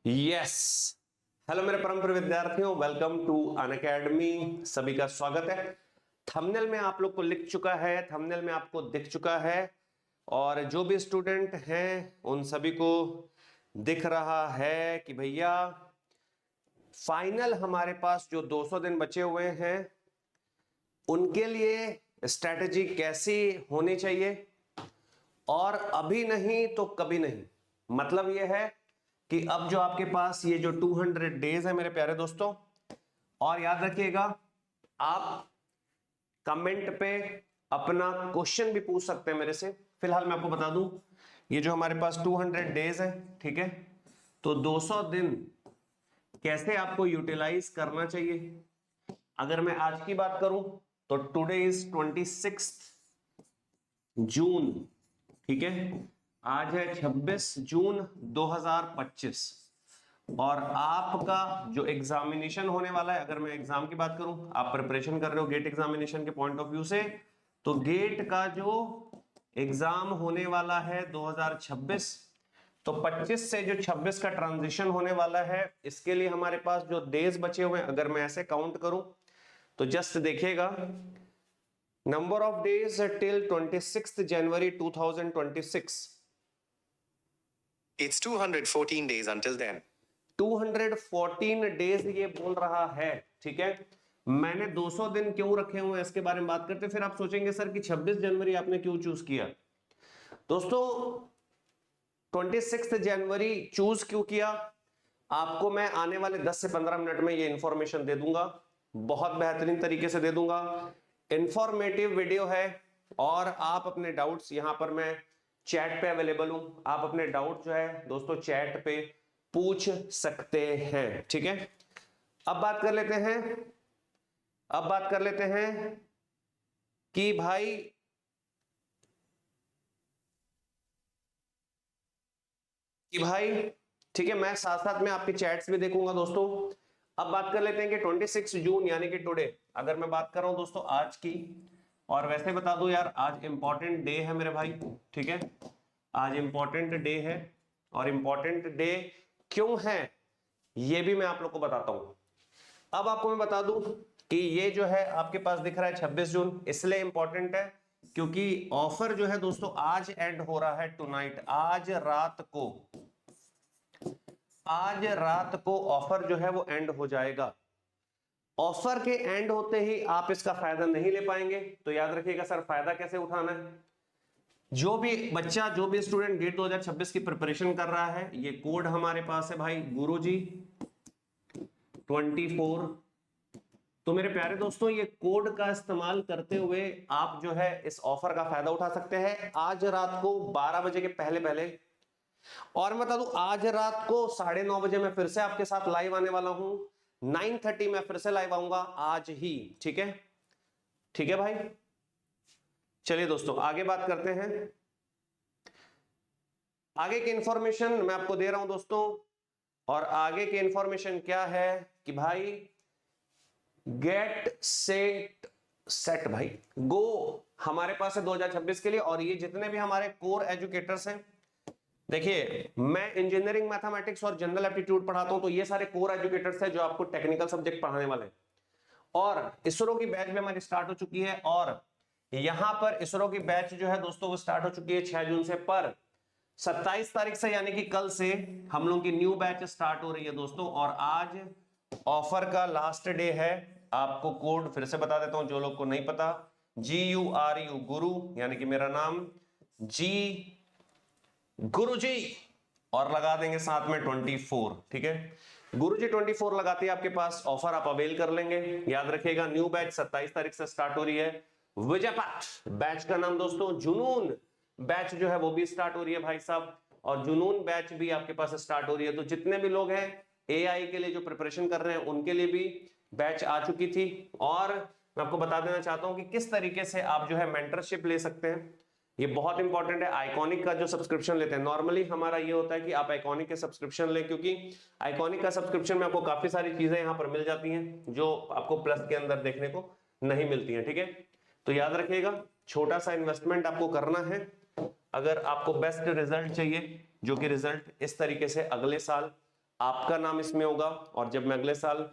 Yes. Hello मेरे परम प्रिय विद्यार्थियों, वेलकम टू अनअकैडमी। सभी का स्वागत है। थंबनेल में आप लोग को लिख चुका है, थंबनेल में आपको दिख चुका है, और जो भी स्टूडेंट हैं उन सभी को दिख रहा है कि भैया फाइनल हमारे पास जो 200 दिन बचे हुए हैं उनके लिए स्ट्रेटेजी कैसी होनी चाहिए, और अभी नहीं तो कभी नहीं। मतलब यह है कि अब जो आपके पास ये जो 200 डेज है मेरे प्यारे दोस्तों, और याद रखिएगा आप कमेंट पे अपना क्वेश्चन भी पूछ सकते हैं मेरे से। फिलहाल मैं आपको बता दूं, ये जो हमारे पास 200 डेज है, ठीक है, तो 200 दिन कैसे आपको यूटिलाइज करना चाहिए। अगर मैं आज की बात करूं तो टुडे इज 26 जून, ठीक है, आज है 26 जून 2025, और आपका जो एग्जामिनेशन होने वाला है, अगर मैं एग्जाम की बात करूं, आप प्रिपरेशन कर रहे हो गेट एग्जामिनेशन के पॉइंट ऑफ व्यू से, तो गेट का जो एग्जाम होने वाला है 2026, तो 25 से जो 26 का ट्रांजिशन होने वाला है, इसके लिए हमारे पास जो डेज बचे हुए हैं, अगर मैं ऐसे काउंट करूं तो जस्ट देखिएगा, number of days till 26 January 2026, It's 214 days until then. 214 days ये बोल रहा है, ठीक है। मैंने 200 दिन क्यों रखे हुए हैं इसके बारे में बात करते, फिर आप सोचेंगे सर कि 26 जनवरी आपने क्यों चूज किया। दोस्तों 26 जनवरी चूज क्यों किया, आपको मैं आने वाले 10 से 15 मिनट में ये इंफॉर्मेशन दे दूंगा, बहुत बेहतरीन तरीके से दे दूंगा। इंफॉर्मेटिव वीडियो है, और आप अपने डाउट्स यहां पर मैं चैट पे अवेलेबल हूं, आप अपने डाउट जो है दोस्तों चैट पे पूछ सकते हैं, ठीक है। अब बात कर लेते हैं, अब बात कर लेते हैं कि भाई ठीक है, मैं साथ साथ में आपके चैट्स भी देखूंगा दोस्तों। अब बात कर लेते हैं कि 26 जून यानी कि टुडे, अगर मैं बात कर रहा हूं दोस्तों आज की, और वैसे बता दूं यार आज इंपॉर्टेंट डे है मेरे भाई, ठीक है, आज इंपॉर्टेंट डे है, और इंपॉर्टेंट डे क्यों है ये भी मैं आप लोग को बताता हूं। अब आपको मैं बता दूं कि ये जो है आपके पास दिख रहा है 26 जून, इसलिए इंपॉर्टेंट है क्योंकि ऑफर जो है दोस्तों आज एंड हो रहा है टुनाइट, आज रात को ऑफर जो है वो एंड हो जाएगा। ऑफर के एंड होते ही आप इसका फायदा नहीं ले पाएंगे, तो याद रखिएगा सर फायदा कैसे उठाना है। जो भी बच्चा, जो भी स्टूडेंट गेट 2026 की प्रिपरेशन कर रहा है, ये कोड हमारे पास है भाई गुरुजी 24। तो मेरे प्यारे दोस्तों ये कोड का इस्तेमाल करते हुए आप जो है इस ऑफर का फायदा उठा सकते हैं आज रात को 12 बजे के पहले पहले। और मैं बता दूं आज रात को 9:30 बजे मैं फिर से आपके साथ लाइव आने वाला हूं, 9:30 मैं फिर से लाइव आऊंगा आज ही, ठीक है, ठीक है भाई। चलिए दोस्तों आगे बात करते हैं, आगे की इंफॉर्मेशन मैं आपको दे रहा हूं दोस्तों, और आगे की इंफॉर्मेशन क्या है कि भाई गेट सेट सेट भाई गो हमारे पास है 2026 के लिए। और ये जितने भी हमारे कोर एजुकेटर्स हैं, देखिए मैं इंजीनियरिंग मैथमेटिक्स और जनरल एप्टीट्यूड पढ़ाता हूं, तो ये सारे कोर एजुकेटर्स हैं जो आपको टेक्निकल सब्जेक्ट पढ़ाने वाले हैं। और इसरो की बैच भी हमारी स्टार्ट हो चुकी है, और यहां पर इसरो की बैच जो है दोस्तों वो स्टार्ट हो चुकी है 6 जून से, पर 27 तारीख से यानी कि कल से हम लोग की न्यू बैच स्टार्ट हो रही है दोस्तों। और आज ऑफर का लास्ट डे है, आपको कोड फिर से बता देता हूं जो लोग को नहीं पता, GURU गुरु यानी कि मेरा नाम जी गुरुजी, और लगा देंगे साथ में 24, ठीक है, गुरुजी 24 लगाते हैं आपके पास ऑफर आप अवेल कर लेंगे। याद रखिएगा न्यू बैच 27 तारीख से स्टार्ट हो रही है, विजयपथ बैच का नाम दोस्तों, जुनून बैच जो है वो भी स्टार्ट हो रही है भाई साहब, और जुनून बैच भी आपके पास स्टार्ट हो रही है। तो जितने भी लोग हैं AI के लिए जो प्रिपरेशन कर रहे हैं उनके लिए भी बैच आ चुकी थी। और मैं आपको बता देना चाहता हूं कि किस तरीके से आप जो है मेंटरशिप ले सकते हैं, ये बहुत इंपॉर्टेंट है। आइकॉनिक का जो सब्सक्रिप्शन लेते हैं, नॉर्मली हमारा ये होता है कि आप आइकॉनिक के सब्सक्रिप्शन लें, क्योंकि आइकॉनिक का सब्सक्रिप्शन में आपको काफी सारी चीजें यहां पर मिल जाती हैं जो आपको प्लस के अंदर देखने को नहीं मिलती हैं, ठीक है। तो याद रखिएगा छोटा सा इन्वेस्टमेंट आपको करना है अगर आपको बेस्ट रिजल्ट चाहिए, जो कि रिजल्ट इस तरीके से अगले साल आपका नाम इसमें होगा, और जब मैं अगले साल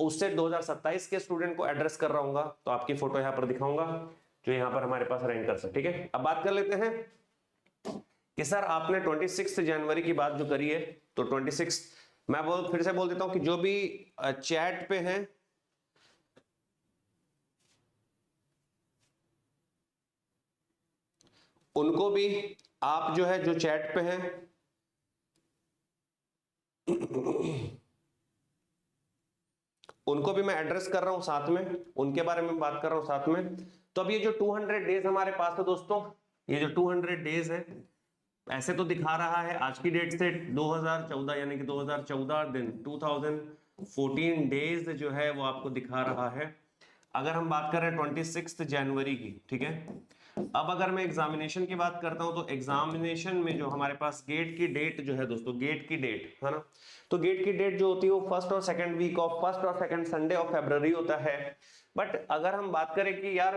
उससे 2027 के स्टूडेंट को एड्रेस कर रहा हूँ तो आपकी फोटो यहाँ पर दिखाऊंगा जो यहाँ पर हमारे पास रैंकर्स है। ठीक है, अब बात कर लेते हैं कि सर आपने 26 जनवरी की बात जो करी है, तो 26 मैं फिर से बोल देता हूं कि जो भी चैट पे हैं उनको भी आप जो है जो चैट पे हैं उनको भी मैं एड्रेस कर रहा हूं साथ में, उनके बारे में बात कर रहा हूं साथ में। तो अब ये जो 200 डेज हमारे पास है दोस्तों, ये जो 200 डेज है ऐसे तो दिखा रहा है आज की डेट से 2014 यानी कि 2014 दिन 2014 डेज जो है वो आपको दिखा रहा है। अगर हम बात कर रहे हैं 26 जनवरी की, ठीक है। अब अगर मैं एग्जामिनेशन की बात करता हूं तो एग्जामिनेशन में जो हमारे पास गेट की डेट जो है दोस्तों, गेट की डेट है ना, तो गेट की डेट जो होती है वो फर्स्ट और सेकंड वीक ऑफ फर्स्ट और सेकंड संडे ऑफ फरवरी होता है। बट अगर हम बात करें कि यार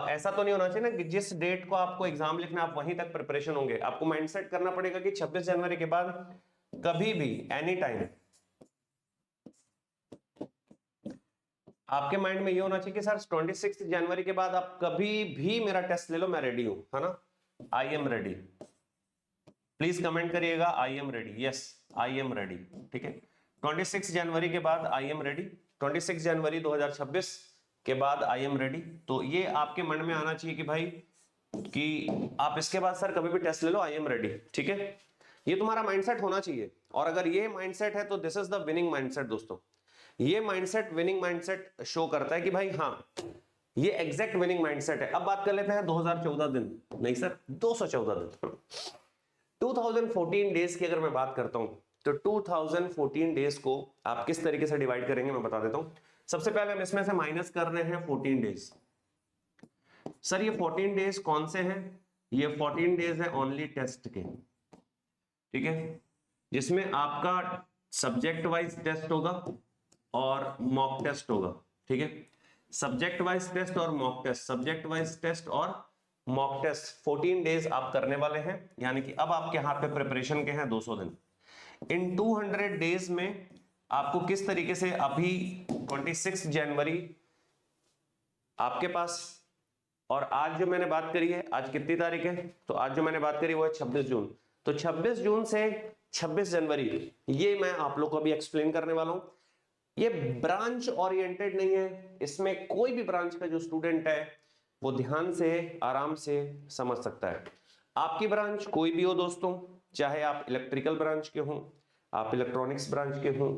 ऐसा तो नहीं होना चाहिए ना कि जिस डेट को आपको एग्जाम लिखना आप वहीं तक प्रिपरेशन होंगे। आपको माइंडसेट करना पड़ेगा कि 26 जनवरी के बाद कभी भी एनी टाइम आपके माइंड में ये होना चाहिए कि सर 26 जनवरी के बाद आप कभी भी मेरा टेस्ट ले लो, मैं रेडी हूं, है ना। I am ready, please comment करिएगा I am ready, yes I am ready. ठीक है, 26 जनवरी के बाद आई एम रेडी, 26 जनवरी 2026 के बाद आई एम रेडी। तो ये आपके मन में आना चाहिए कि भाई कि आप इसके बाद सर कभी भी टेस्ट ले लो, आई एम रेडी। ठीक है, ये तुम्हारा माइंडसेट होना चाहिए। और अगर ये माइंडसेट है तो this is the winning mindset दोस्तों। ये माइंडसेट विनिंग माइंडसेट शो करता है कि भाई हाँ ये एग्जैक्ट विनिंग माइंडसेट है। अब बात कर लेते हैं 2014 दिन, नहीं सर 214 दिन, 2014 डेज की अगर मैं बात करता हूं तो 2014 डेज को आप किस तरीके से डिवाइड करेंगे मैं बता देता हूं। सबसे पहले हम इसमें से माइनस कर रहे हैं 14 डेज। सर ये 14 डेज कौन से हैं? ये 14 डेज है ओनली टेस्ट के, ठीक है, जिसमें आपका सब्जेक्ट वाइज टेस्ट होगा और मॉक टेस्ट होगा। ठीक है, सब्जेक्ट वाइज टेस्ट और mock test, subject wise test और मॉक टेस्ट 14 डेज आप करने वाले हैं। यानी कि अब आपके हाथ पे प्रिपरेशन के हैं 200 दिन। इन 200 डेज में आपको किस तरीके से अभी 26 जनवरी आपके पास, और आज जो मैंने बात करी है, आज कितनी तारीख है, तो आज जो मैंने बात करी वो है 26 जून। तो 26 जून से 26 जनवरी ये मैं आप लोग को अभी एक्सप्लेन करने वाला हूं। ये ब्रांच ओरिएंटेड नहीं है, इसमें कोई भी ब्रांच का जो स्टूडेंट है वो ध्यान से आराम से समझ सकता है। आपकी ब्रांच कोई भी हो दोस्तों, चाहे आप इलेक्ट्रिकल ब्रांच के हों, आप इलेक्ट्रॉनिक्स ब्रांच के हों,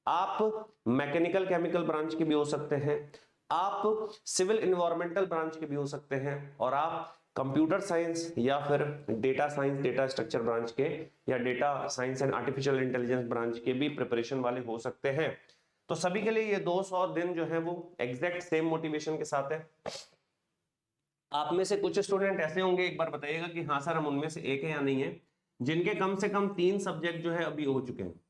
आप मैकेनिकल केमिकल ब्रांच के भी हो सकते हैं, आप सिविल एनवायरमेंटल ब्रांच के भी हो सकते हैं, और आप कंप्यूटर साइंस या फिर data science data structure branch के या data science and artificial intelligence branch के भी प्रिपरेशन वाले हो सकते हैं। तो सभी के लिए ये 200 दिन जो है वो एग्जैक्ट सेम मोटिवेशन के साथ है। आप में से कुछ स्टूडेंट ऐसे होंगे, एक बार बताइएगा कि हाँ सर हम उनमें से एक है या नहीं है, जिनके कम से कम 3 सब्जेक्ट जो है अभी हो चुके हैं।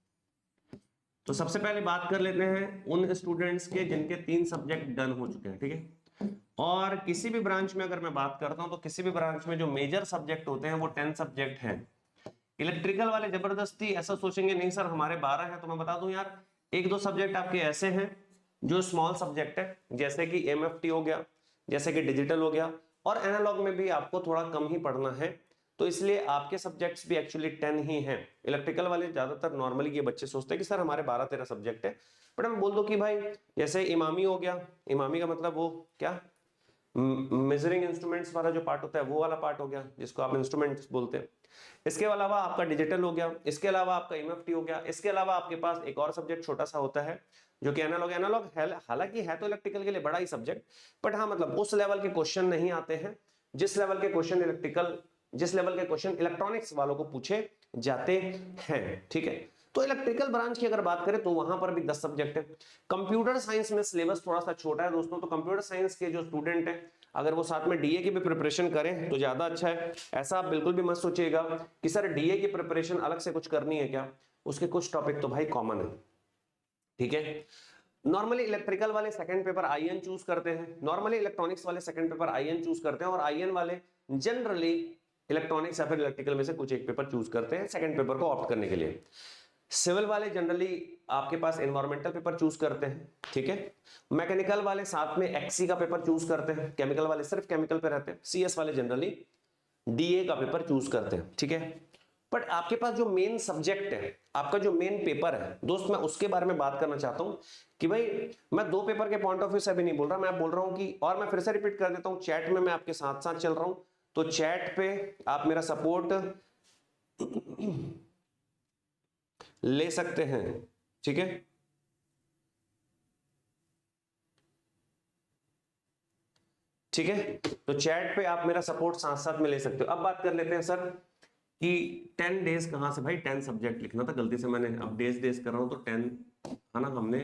तो सबसे पहले बात कर लेते हैं उन स्टूडेंट्स के जिनके 3 सब्जेक्ट डन हो चुके हैं। ठीक है, और किसी भी ब्रांच में अगर मैं बात करता हूं तो किसी भी ब्रांच में जो मेजर सब्जेक्ट होते हैं वो 10 सब्जेक्ट हैं। इलेक्ट्रिकल वाले जबरदस्ती ऐसा सोचेंगे नहीं सर हमारे 12 हैं, तो मैं बता दूं यार 1-2 सब्जेक्ट आपके ऐसे हैं जो स्मॉल सब्जेक्ट है, जैसे कि एमएफटी हो गया, जैसे कि डिजिटल हो गया, और एनालॉग में भी आपको थोड़ा कम ही पढ़ना है, तो इसलिए आपके सब्जेक्ट्स भी एक्चुअली 10 ही हैं। इलेक्ट्रिकल वाले ज्यादातर नॉर्मली ये बच्चे सोचते हैं कि सर हमारे 12-13 सब्जेक्ट है, बट हम बोल दो कि भाई जैसे इमामी हो गया, इमामी का मतलब वो क्या मेजरिंग इंस्ट्रूमेंट्स वाला जो पार्ट होता है वो वाला पार्ट हो गया जिसको आप इंस्ट्रूमेंट्स बोलते हैं। इसके अलावा आपका डिजिटल हो गया, इसके अलावा आपका एमएफटी हो गया, इसके अलावा आपके पास एक और सब्जेक्ट छोटा सा होता है जो कि एनालॉग। एनालॉग हालांकि है तो इलेक्ट्रिकल के लिए बड़ा ही सब्जेक्ट, बट हाँ मतलब उस लेवल के क्वेश्चन नहीं आते हैं जिस लेवल के क्वेश्चन इलेक्ट्रॉनिक्स वालों को पूछे जाते हैं। ठीक है, तो इलेक्ट्रिकल ब्रांच की अगर बात करें तो वहां पर भी 10 सब्जेक्ट है। कंप्यूटर साइंस में सिलेबस थोड़ा सा छोटा है दोस्तों, तो कंप्यूटर साइंस के जो स्टूडेंट हैं अगर वो साथ में डीए की भी प्रिपरेशन करें तो ज्यादा अच्छा है। ऐसा आप बिल्कुल भी मत सोचिएगा कि सर डीए की प्रिपरेशन अलग से कुछ करनी है क्या, उसके कुछ टॉपिक तो भाई कॉमन है। ठीक है, नॉर्मली इलेक्ट्रिकल वाले सेकंड पेपर आईएन चूज करते हैं, नॉर्मली इलेक्ट्रॉनिक्स वाले सेकंड पेपर आईएन चूज करते हैं, और आईएन वाले जनरली इलेक्ट्रॉनिक्स या फिर इलेक्ट्रिकल में से कुछ एक पेपर चूज करते हैं सेकंड पेपर को ऑप्ट करने के लिए। सिविल वाले जनरली आपके पास एनवायरमेंटल पेपर चूज करते हैं, ठीक है। मैकेनिकल वाले साथ में एक्सी का पेपर चूज करते हैं, केमिकल वाले सिर्फ केमिकल पे रहते हैं, सीएस वाले जनरली डीए का पेपर चूज करते हैं, ठीक है। बट आपके पास जो मेन सब्जेक्ट है, आपका जो मेन पेपर है दोस्त, मैं उसके बारे में बात करना चाहता हूं कि भाई मैं दो पेपर के पॉइंट ऑफ व्यू से अभी नहीं बोल रहा, मैं बोल रहा हूं कि, और मैं फिर से रिपीट कर देता हूं, चैट में मैं आपके साथ साथ चल रहा हूं, तो चैट पे आप मेरा सपोर्ट ले सकते हैं, ठीक है। ठीक है, तो चैट पे आप मेरा सपोर्ट साथ साथ में ले सकते हो। अब बात कर लेते हैं सर कि 10 डेज कहां से, भाई 10 सब्जेक्ट लिखना था, गलती से मैंने अब डेज कर रहा हूं, तो 10 है ना, हमने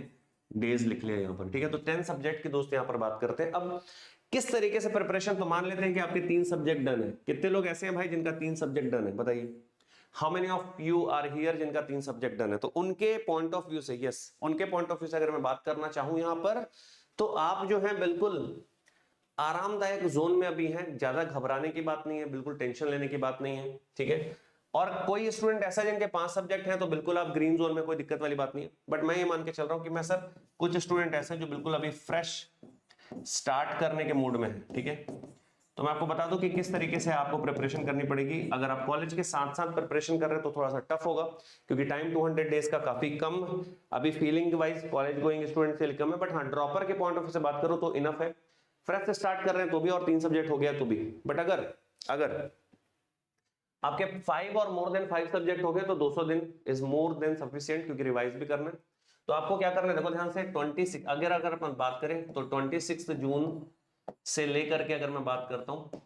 डेज लिख लिया यहां पर, ठीक है। तो 10 सब्जेक्ट की दोस्त यहां पर बात करते हैं। अब किस तरीके से प्रिपरेशन, तो मान लेते हैं कि आपके 3 सब्जेक्ट डन है। कितने लोग ऐसे हैं भाई जिनका 3 सब्जेक्ट डन है, बताइए। How many of you are here जिनका 3 सब्जेक्ट डन है? तो उनके पॉइंट ऑफ व्यू से, यस, उनके पॉइंट ऑफ व्यू से अगर मैं बात करना चाहूं यहां पर, तो आप जो है बिल्कुल आरामदायक जोन में अभी हैं, ज्यादा घबराने की बात नहीं है, बिल्कुल टेंशन लेने की बात नहीं है, ठीक है। और कोई स्टूडेंट ऐसा जिनके 5 सब्जेक्ट हैं तो बिल्कुल आप ग्रीन जोन में, कोई दिक्कत वाली बात नहीं है। बट मैं ये मान के चल रहा हूं कि मैं सर, कुछ स्टूडेंट ऐसे हैं जो बिल्कुल अभी फ्रेश स्टार्ट करने के मूड में है, ठीक है। तो मैं आपको बता दूं कि किस तरीके से आपको प्रिपरेशन करनी पड़ेगी। अगर आप कॉलेज के साथ साथ प्रिपरेशन कर रहे हैं तो थोड़ा सा टफ होगा, क्योंकि टाइम 200 डेज का काफी कम अभी feeling wise college going student से कम है। बट हाँ, ड्रॉपर के पॉइंट ऑफ व्यू से बात करो तो इनफ है। फ्रेश स्टार्ट कर रहे हैं तो भी, और 3 सब्जेक्ट हो गया तो भी। बट अगर आपके 5 और मोर देन 5 सब्जेक्ट हो गए तो 200 दिन इज मोर देन सफिशिएंट, क्योंकि रिवाइज भी करना है। तो आपको क्या करना है, देखो ध्यान से, 26 अगर अपन बात करें तो 26 जून से लेकर के अगर मैं बात करता हूं,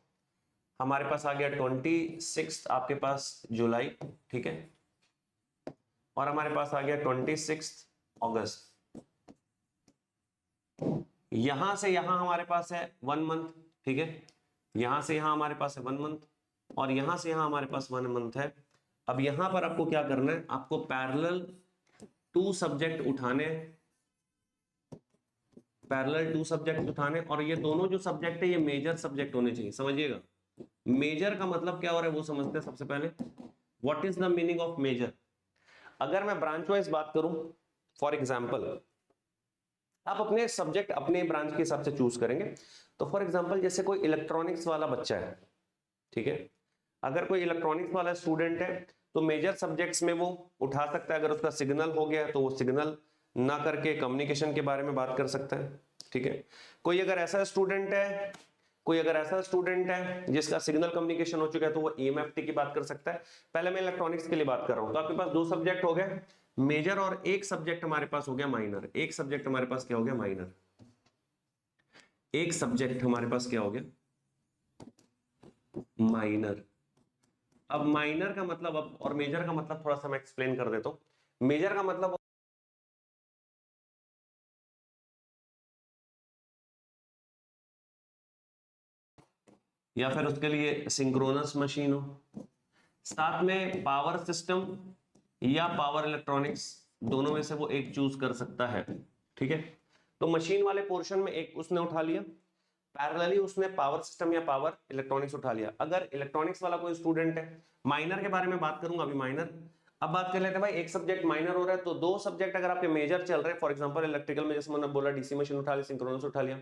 हमारे पास आ गया 26 आपके पास जुलाई, ठीक है, और हमारे पास आ गया 26 अगस्त। यहां से यहां हमारे पास है 1 मंथ, ठीक है। यहां से यहां हमारे पास है 1 मंथ, और यहां से यहां हमारे पास 1 मंथ है। अब यहां पर आपको क्या करना है, आपको पैरेलल 2 सब्जेक्ट उठाने, और ये दोनों जो सब्जेक्ट है ये मेजर सब्जेक्ट होने चाहिए, समझिएगा। मेजर का मतलब क्या हो रहा है वो समझते हैं सबसे पहले। What is the meaning of major? अगर मैं ब्रांच वाइज बात करूं, फॉर एग्जाम्पल, आप अपने सब्जेक्ट अपने ब्रांच के हिसाब से चूज करेंगे। तो फॉर एग्जांपल, जैसे कोई इलेक्ट्रॉनिक्स वाला बच्चा है, ठीक है, अगर कोई इलेक्ट्रॉनिक्स वाला स्टूडेंट है तो मेजर सब्जेक्ट्स में वो उठा सकता है। अगर उसका सिग्नल हो गया तो वो सिग्नल ना करके कम्युनिकेशन के बारे में बात कर सकता है, ठीक है। कोई अगर ऐसा स्टूडेंट है जिसका सिग्नल कम्युनिकेशन हो चुका है तो वो EMFT की बात कर सकता है। पहले मैं इलेक्ट्रॉनिक्स के लिए बात कर रहा हूं, तो आपके पास 2 सब्जेक्ट हो गए मेजर, और एक सब्जेक्ट हमारे पास हो गया माइनर। एक सब्जेक्ट हमारे पास क्या हो गया, माइनर। एक सब्जेक्ट हमारे पास क्या हो गया, माइनर। अब माइनर का मतलब, अब और मेजर का मतलब थोड़ा सा मैं एक्सप्लेन कर देता हूं। मेजर का मतलब, या फिर उसके लिए सिंक्रोनस मशीन हो, साथ में पावर सिस्टम या पावर इलेक्ट्रॉनिक्स, दोनों में से वो एक चूज कर सकता है, ठीक है। तो मशीन वाले पोर्शन में एक उसने उठा लिया, पैरेलली उसने पावर सिस्टम या पावर इलेक्ट्रॉनिक्स उठा लिया। अगर इलेक्ट्रॉनिक्स वाला कोई स्टूडेंट है, माइनर के बारे में बात करूंगा अभी, माइनर। अब बात कर लेते हैं भाई, एक सब्जेक्ट माइनर हो रहा है तो 2 सब्जेक्ट अगर आपके मेजर चल रहे हैं, फॉर एग्जांपल इलेक्ट्रिकल में जैसे मैंने बोला डीसी मशीन उठा लिया, सिंक्रोनस उठा लिया,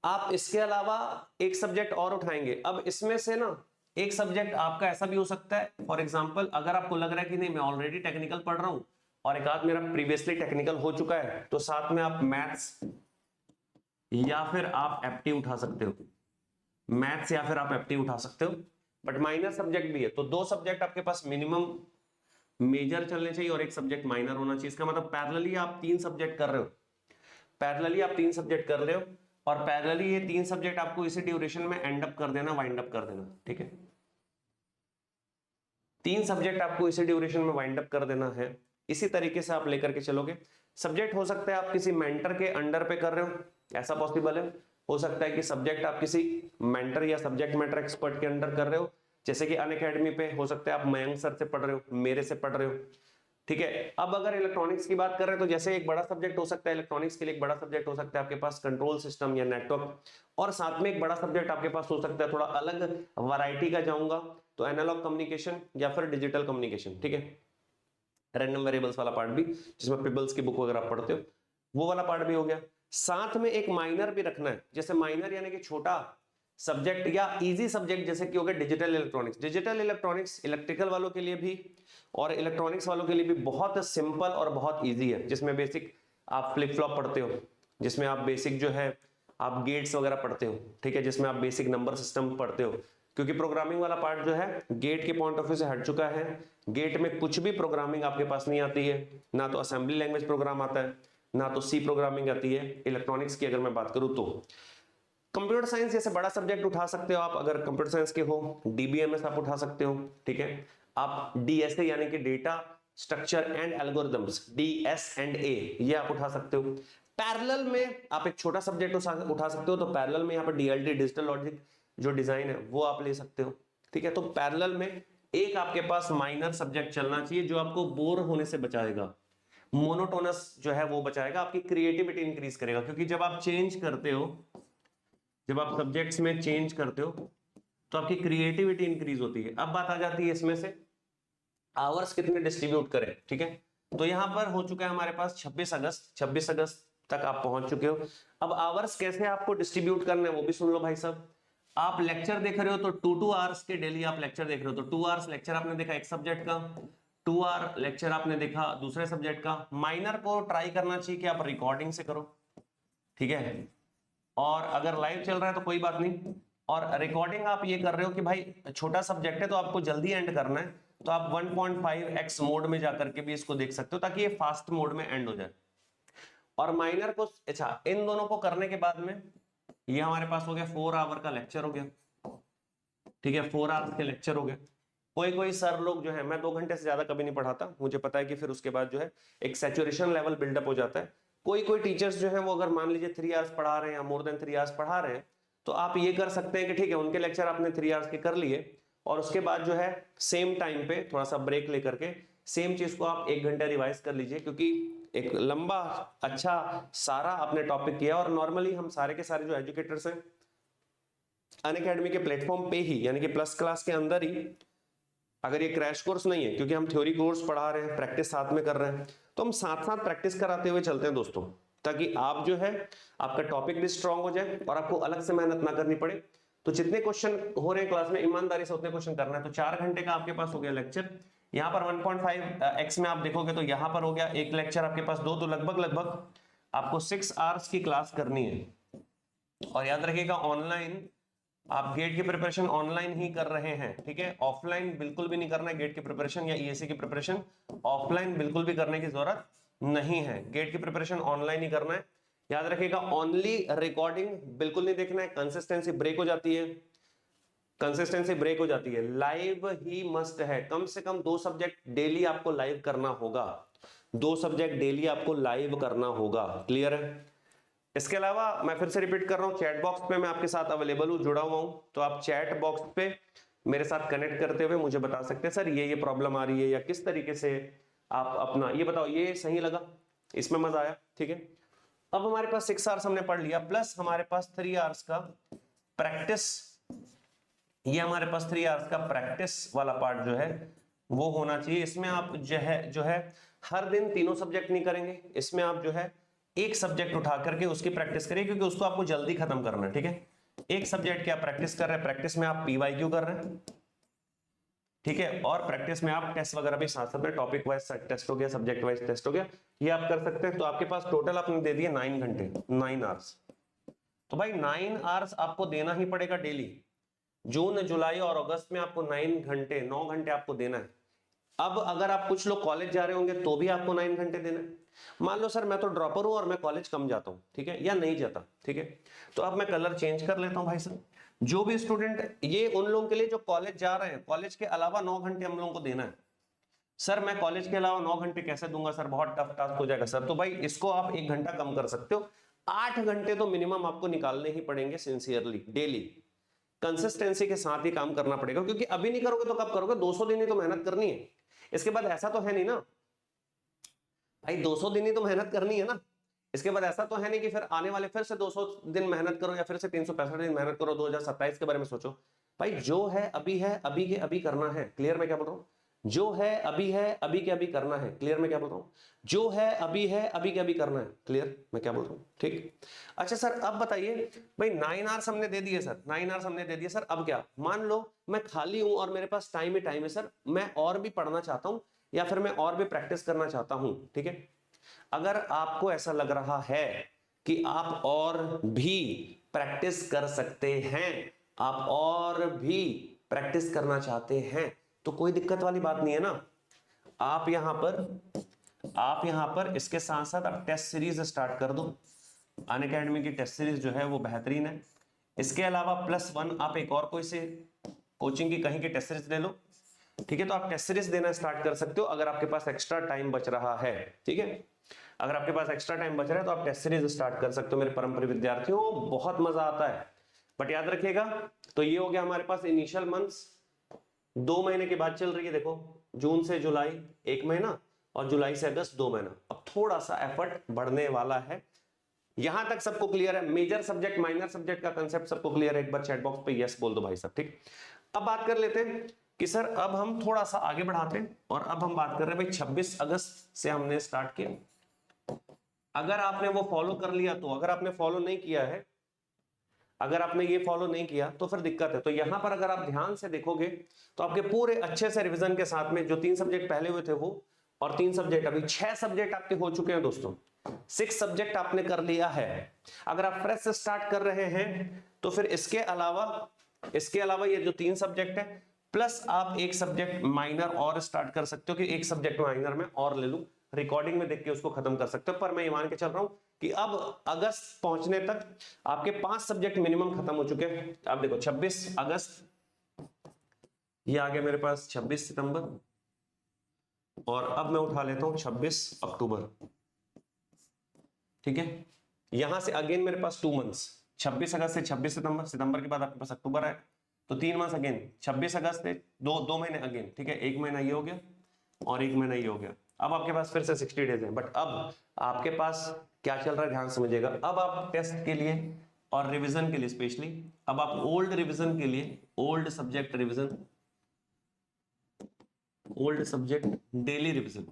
आप इसके अलावा एक सब्जेक्ट और उठाएंगे। अब इसमें से ना एक सब्जेक्ट आपका ऐसा भी हो सकता है, फॉर एग्जांपल अगर आपको लग रहा है कि नहीं मैं ऑलरेडी टेक्निकल पढ़ रहा हूं और एक आध मेरा प्रीवियसली टेक्निकल हो चुका है, तो साथ में आप मैथ्स या फिर आप एप्टी उठा सकते हो, मैथ्स या फिर आप एप्टी उठा सकते हो। बट माइनर सब्जेक्ट भी है, तो 2 सब्जेक्ट आपके पास मिनिमम मेजर चलने चाहिए और एक सब्जेक्ट माइनर होना चाहिए। इसका मतलब पैरेलली आप 3 सब्जेक्ट कर रहे हो, और पैरेलली ये 3 सब्जेक्ट आपको इसी ड्यूरेशन में एंड अप कर देना, वाइंड अप कर देना, ठीक है। 3 सब्जेक्ट आपको इसी ड्यूरेशन में वाइंड अप कर देना है। इसी तरीके से आप लेकर के चलोगे। सब्जेक्ट हो सकता है आप किसी मेंटर के अंडर पे कर रहे हो, ऐसा पॉसिबल है। हो सकता है कि सब्जेक्ट आप किसी मेंटर या सब्जेक्ट मैटर एक्सपर्ट के अंडर कर रहे हो, जैसे कि अनअकैडमी पे हो सकता है आप मयंक सर से पढ़ रहे हो, मेरे से पढ़ रहे हो, ठीक है। अब अगर इलेक्ट्रॉनिक्स की बात कर रहे हैं तो जैसे एक बड़ा सब्जेक्ट हो सकता है इलेक्ट्रॉनिक्स के लिए, एक बड़ा सब्जेक्ट हो सकता है आपके पास कंट्रोल सिस्टम या नेटवर्क, और साथ में एक बड़ा सब्जेक्ट आपके पास हो सकता है, थोड़ा अलग वैरायटी का जाऊंगा तो एनालॉग कम्युनिकेशन या फिर डिजिटल कम्युनिकेशन, ठीक है। रैंडम वेरिएबल्स वाला पार्ट भी, जिसमें पिबल्स की बुक वगैरह आप पढ़ते हो, वो वाला पार्ट भी हो गया। साथ में एक माइनर भी रखना है, जैसे माइनर यानी कि छोटा सब्जेक्ट या इजी सब्जेक्ट, जैसे कि हो गया digital electronics. Digital electronics electrical वालों के लिए भी और इलेक्ट्रॉनिक्स वालों के लिए भी बहुत सिंपल और बहुत इजी है, जिसमें बेसिक आप फ्लिप फ्लॉप पढ़ते हो, जिसमें आप बेसिक जो है आप गेट्स वगैरह पढ़ते हो, ठीक है, जिसमें आप बेसिक नंबर सिस्टम पढ़ते हो, क्योंकि प्रोग्रामिंग वाला पार्ट जो है गेट के पॉइंट ऑफ व्यू से हट चुका है। गेट में कुछ भी प्रोग्रामिंग आपके पास नहीं आती है, ना तो असेंबली लैंग्वेज प्रोग्राम आता है, ना तो सी प्रोग्रामिंग आती है इलेक्ट्रॉनिक्स की अगर मैं बात करूं तो। कंप्यूटर साइंस जैसे बड़ा सब्जेक्ट उठा सकते हो आप, अगर कंप्यूटर साइंस के हो, डीबीएमएस आप उठा सकते हो, ठीक है, आप डीएसए यानी कि डेटा स्ट्रक्चर एंड एल्गोरिथम्स, डीएस&ए, ये आप उठा सकते हो। पैरेलल में आप एक छोटा सब्जेक्ट उठा सकते हो, तो पैरेलल में यहाँ पर डीएलडी डिजिटल लॉजिक जो डिजाइन है वो आप ले सकते हो, ठीक है। तो पैरेलल में एक आपके पास माइनर सब्जेक्ट चलना चाहिए जो आपको बोर होने से बचाएगा, मोनोटोनस जो है वो बचाएगा, आपकी क्रिएटिविटी इंक्रीज करेगा, क्योंकि जब आप चेंज करते हो, जब आप सब्जेक्ट्स में चेंज करते हो तो आपकी क्रिएटिविटी इंक्रीज होती है। अब बात आ जाती है इसमें से आवर्स कितने डिस्ट्रीब्यूट करें, ठीक है। तो यहां पर हो चुका है हमारे पास 26 अगस्त तक आप पहुंच चुके हो। अब आवर्स कैसे आपको डिस्ट्रीब्यूट करना है वो भी सुन लो भाई साहब। आप लेक्चर देख रहे हो तो 2 आवर्स के डेली आप लेक्चर देख रहे हो, तो 2 आवर्स लेक्चर आपने देखा एक सब्जेक्ट का, 2 आवर लेक्चर आपने देखा दूसरे सब्जेक्ट का। माइनर को ट्राई करना चाहिए कि आप रिकॉर्डिंग से करो, ठीक है, और अगर लाइव चल रहा है तो कोई बात नहीं, और रिकॉर्डिंग आप ये कर रहे हो कि भाई छोटा सब्जेक्ट है तो आपको जल्दी एंड करना है, तो आप 1.5x मोड में जाकर के भी इसको देख सकते हो ताकि ये फास्ट मोड में एंड हो जाए। और माइनर को, अच्छा, इन दोनों को करने के बाद में ये हमारे पास हो गया 4 आवर का लेक्चर हो गया, ठीक है, 4 आवर्स के लेक्चर हो गए। कोई कोई सर लोग जो है, मैं 2 घंटे से ज्यादा कभी नहीं पढ़ाता, मुझे पता है कि फिर उसके बाद जो है एक सैचुरेशन लेवल बिल्डअप हो जाता है। कोई कोई टीचर्स जो है वो अगर मान लीजिए 3 आवर्स पढ़ा रहे हैं या मोर देन 3 आवर्स पढ़ा रहे हैं, तो आप ये कर सकते हैं कि ठीक है उनके लेक्चर आपने 3 आवर्स के कर लिए, और उसके बाद जो है सेम टाइम पे थोड़ा सा ब्रेक लेकर के सेम चीज को आप 1 घंटा रिवाइज कर लीजिए, क्योंकि एक लंबा अच्छा सारा आपने टॉपिक किया। और नॉर्मली हम सारे के सारे जो एजुकेटर्स हैं अनअकैडमी के प्लेटफॉर्म पे ही, यानी कि प्लस क्लास के अंदर ही, अगर ये क्रैश कोर्स नहीं है क्योंकि हम थ्योरी कोर्स पढ़ा रहे हैं, प्रैक्टिस साथ में कर रहे हैं, तो हम साथ साथ प्रैक्टिस कराते हुए चलते हैं दोस्तों, ताकि आप जो है आपका टॉपिक भी स्ट्रांग हो जाए और आपको अलग से मेहनत ना करनी पड़े। तो जितने क्वेश्चन हो रहे हैं क्लास में ईमानदारी से उतने क्वेश्चन करना है। तो 4 घंटे का आपके पास हो गया लेक्चर। यहाँ पर 1.5x में आप देखोगे तो यहाँ पर हो गया एक लेक्चर आपके पास 2, तो लगभग लगभग आपको 6 आवर्स की क्लास करनी है। और याद रखिएगा ऑनलाइन आप गेट की प्रिपरेशन ऑनलाइन ही कर रहे हैं, ठीक है, ऑफलाइन बिल्कुल भी नहीं करना है। गेट की प्रिपरेशन या ईएससी की प्रिपरेशन ऑफलाइन बिल्कुल भी करने की जरूरत नहीं है, गेट की प्रिपरेशन ऑनलाइन ही करना है। याद रखिएगा ओनली रिकॉर्डिंग बिल्कुल नहीं देखना है, कंसिस्टेंसी ब्रेक हो जाती है, कंसिस्टेंसी ब्रेक हो जाती है। लाइव ही मस्ट है, कम से कम 2 सब्जेक्ट डेली आपको लाइव करना होगा, 2 सब्जेक्ट डेली आपको लाइव करना होगा, क्लियर है। इसके अलावा मैं फिर से रिपीट कर रहा हूं, चैट बॉक्स पे मैं आपके साथ अवेलेबल हूं, जुड़ा हुआ हूं, तो आप चैट बॉक्स पे मेरे साथ कनेक्ट करते हुए मुझे बता सकते हैं सर ये प्रॉब्लम आ रही है, या किस तरीके से आप अपना ये बताओ, ये सही लगा, इसमें मजा आया, ठीक है। अब हमारे पास 6 आवर्स हमने पढ़ लिया, प्लस हमारे पास 3 आवर्स का प्रैक्टिस, ये हमारे पास 3 आवर्स का प्रैक्टिस वाला पार्ट जो है वो होना चाहिए। इसमें आप जो है हर दिन तीनों सब्जेक्ट नहीं करेंगे, इसमें आप जो है एक सब्जेक्ट उठा करके उसकी प्रैक्टिस करिए, क्योंकि उसको आपको जल्दी खत्म करना है, ठीक है। एक सब्जेक्ट की आप प्रैक्टिस कर रहे हैं, प्रैक्टिस में आप पीवाईक्यू कर रहे हैं, ठीक है, और प्रैक्टिस में आप टेस्ट वगैरह भी साथ साथ में, टॉपिक वाइज टेस्ट हो गया, सब्जेक्ट वाइज टेस्ट हो गया, ये आप कर सकते हैं। तो आपके पास टोटल आपने दे दिए 9 घंटे, 9 आवर्स। तो भाई 9 आवर्स आपको देना ही पड़ेगा डेली, जून जुलाई और अगस्त में आपको 9 घंटे आपको देना है। अब अगर आप कुछ लोग कॉलेज जा रहे होंगे तो भी आपको 9 घंटे देना है। मान लो सर मैं तो ड्रॉपर हूं और मैं कॉलेज कम जाता हूं, ठीक है, या नहीं जाता, ठीक है, तो अब मैं कलर चेंज कर लेता हूं भाई साहब। जो भी स्टूडेंट, ये उन लोगों के लिए जो कॉलेज जा रहे हैं, कॉलेज के अलावा 9 घंटे हम लोगों को देना है। सर मैं कॉलेज के अलावा 9 घंटे कैसे दूंगा सर, बहुत टफ टास्क हो जाएगा सर। तो भाई इसको आप 1 घंटा कम कर सकते हो, 8 घंटे तो मिनिमम आपको निकालने ही पड़ेंगे सिंसियरली डेली, कंसिस्टेंसी के साथ ही काम करना पड़ेगा, क्योंकि अभी नहीं करोगे तो कब करोगे, 200 दिन ही तो मेहनत करनी है। इसके बाद ऐसा तो है नहीं ना भाई, 200 दिन ही तो मेहनत करनी है ना, इसके बाद ऐसा तो है नहीं कि फिर आने वाले फिर से 200 दिन मेहनत करो या फिर से 365 दिन मेहनत करो, 2027 के बारे में सोचो। भाई जो है अभी के अभी करना है, क्लियर मैं क्या बोल रहा हूँ। जो है अभी के अभी करना है। क्लियर मैं क्या बोल रहा हूं? जो है अभी के अभी करना है। क्लियर मैं क्या बोल रहा हूं? ठीक। अच्छा सर अब बताइए भाई 9 आवर्स हमने दे दिए सर, 9 आवर्स हमने दे दिए सर, अब क्या? मान लो मैं खाली हूं और मेरे पास टाइम ही टाइम है सर, मैं और भी पढ़ना चाहता हूं या फिर मैं और भी प्रैक्टिस करना चाहता हूं। ठीक है, अगर आपको ऐसा लग रहा है कि आप और भी प्रैक्टिस कर सकते हैं, आप और भी प्रैक्टिस करना चाहते हैं, तो कोई दिक्कत वाली बात नहीं है ना। आप यहां पर इसके साथ साथ आप टेस्ट सीरीज स्टार्ट कर दो। अनअकैडमी की टेस्ट सीरीज जो है वो बेहतरीन है। इसके अलावा +1 आप एक और कोई से कोचिंग की कहीं की टेस्ट सीरीज ले लो। ठीक है, तो आप टेस्ट सीरीज देना स्टार्ट कर सकते हो अगर आपके पास एक्स्ट्रा टाइम बच रहा है। ठीक है, अगर आपके पास एक्स्ट्रा टाइम बच रहा है तो आप टेस्ट सीरीज स्टार्ट कर सकते हो मेरे परम प्रिय विद्यार्थियों, बहुत मजा आता है। बट याद रखिएगा, तो ये हो गया हमारे पास इनिशियल मंथ्स, 2 महीने के बाद चल रही है। देखो, जून से जुलाई 1 महीना और जुलाई से अगस्त 2 महीना। अब थोड़ा सा एफर्ट बढ़ने वाला है। यहां तक सबको क्लियर है? मेजर सब्जेक्ट माइनर सब्जेक्ट का कंसेप्ट सबको क्लियर है? एक बार चैट बॉक्स पे यस बोल दो भाई साहब। ठीक, अब बात कर लेते हैं कि सर अब हम थोड़ा सा आगे बढ़ाते हैं और अब हम बात कर रहे हैं भाई 26 अगस्त से हमने स्टार्ट किया। अगर आपने वो फॉलो कर लिया तो, अगर आपने फॉलो नहीं किया है, अगर आपने ये फॉलो नहीं किया तो फिर दिक्कत है। तो यहां पर अगर आप ध्यान से देखोगे तो आपके पूरे अच्छे से रिवीजन के साथ में जो 3 सब्जेक्ट पहले हुए थे वो, और 3 सब्जेक्ट अभी 6 सब्जेक्ट आपके हो चुके हैं दोस्तों। 6 सब्जेक्ट आपने कर लिया है। अगर आप फ्रेश से स्टार्ट कर रहे हैं तो फिर इसके अलावा ये जो 3 सब्जेक्ट है प्लस आप एक सब्जेक्ट माइनर और स्टार्ट कर सकते हो कि एक सब्जेक्ट माइनर में और ले लूं, रिकॉर्डिंग में देख के उसको खत्म कर सकते हो। पर मैं ये मान के चल रहा हूं कि अब अगस्त पहुंचने तक आपके 5 सब्जेक्ट मिनिमम खत्म हो चुके हैं। अब देखो 26 अगस्त, ये आ गया मेरे पास 26 सितंबर, और अब मैं उठा लेता हूं 26 अक्टूबर। ठीक है, यहां से अगेन मेरे पास 2 मंथ्स, 26 अगस्त से 26 सितंबर, सितंबर के बाद आपके पास अक्टूबर है, तो 3 मंथ्स अगेन, 26 अगस्त से दो महीने अगेन। ठीक है, 1 महीना ये हो गया और 1 महीना ये हो गया। अब आपके पास फिर से 60 डेज है। बट अब आपके पास क्या चल रहा है ध्यान समझिएगा। अब आप टेस्ट के लिए और रिवीजन के लिए स्पेशली, अब आप ओल्ड रिवीजन के लिए, old subject revision, old subject daily revision.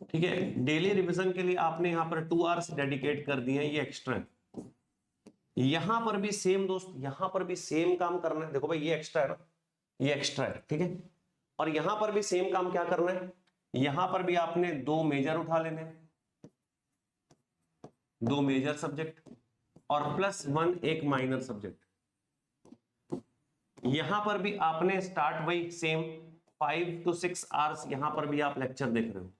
ठीक है, डेली रिवीजन के लिए आपने यहां पर 2 आवर्स डेडिकेट कर दिए हैं, ये एक्स्ट्रा है। यहां पर भी सेम दोस्त, यहां पर भी सेम काम करना है। देखो भाई ये एक्स्ट्रा है ना, ये एक्स्ट्रा है। ठीक है, और यहां पर भी सेम काम क्या करना है, यहां पर भी आपने 2 मेजर उठा लेने हैं, 2 मेजर सब्जेक्ट और +1 एक माइनर सब्जेक्ट। यहां पर भी आपने स्टार्ट वही सेम 5 to 6 आवर्स, यहां पर भी आप लेक्चर देख रहे हो।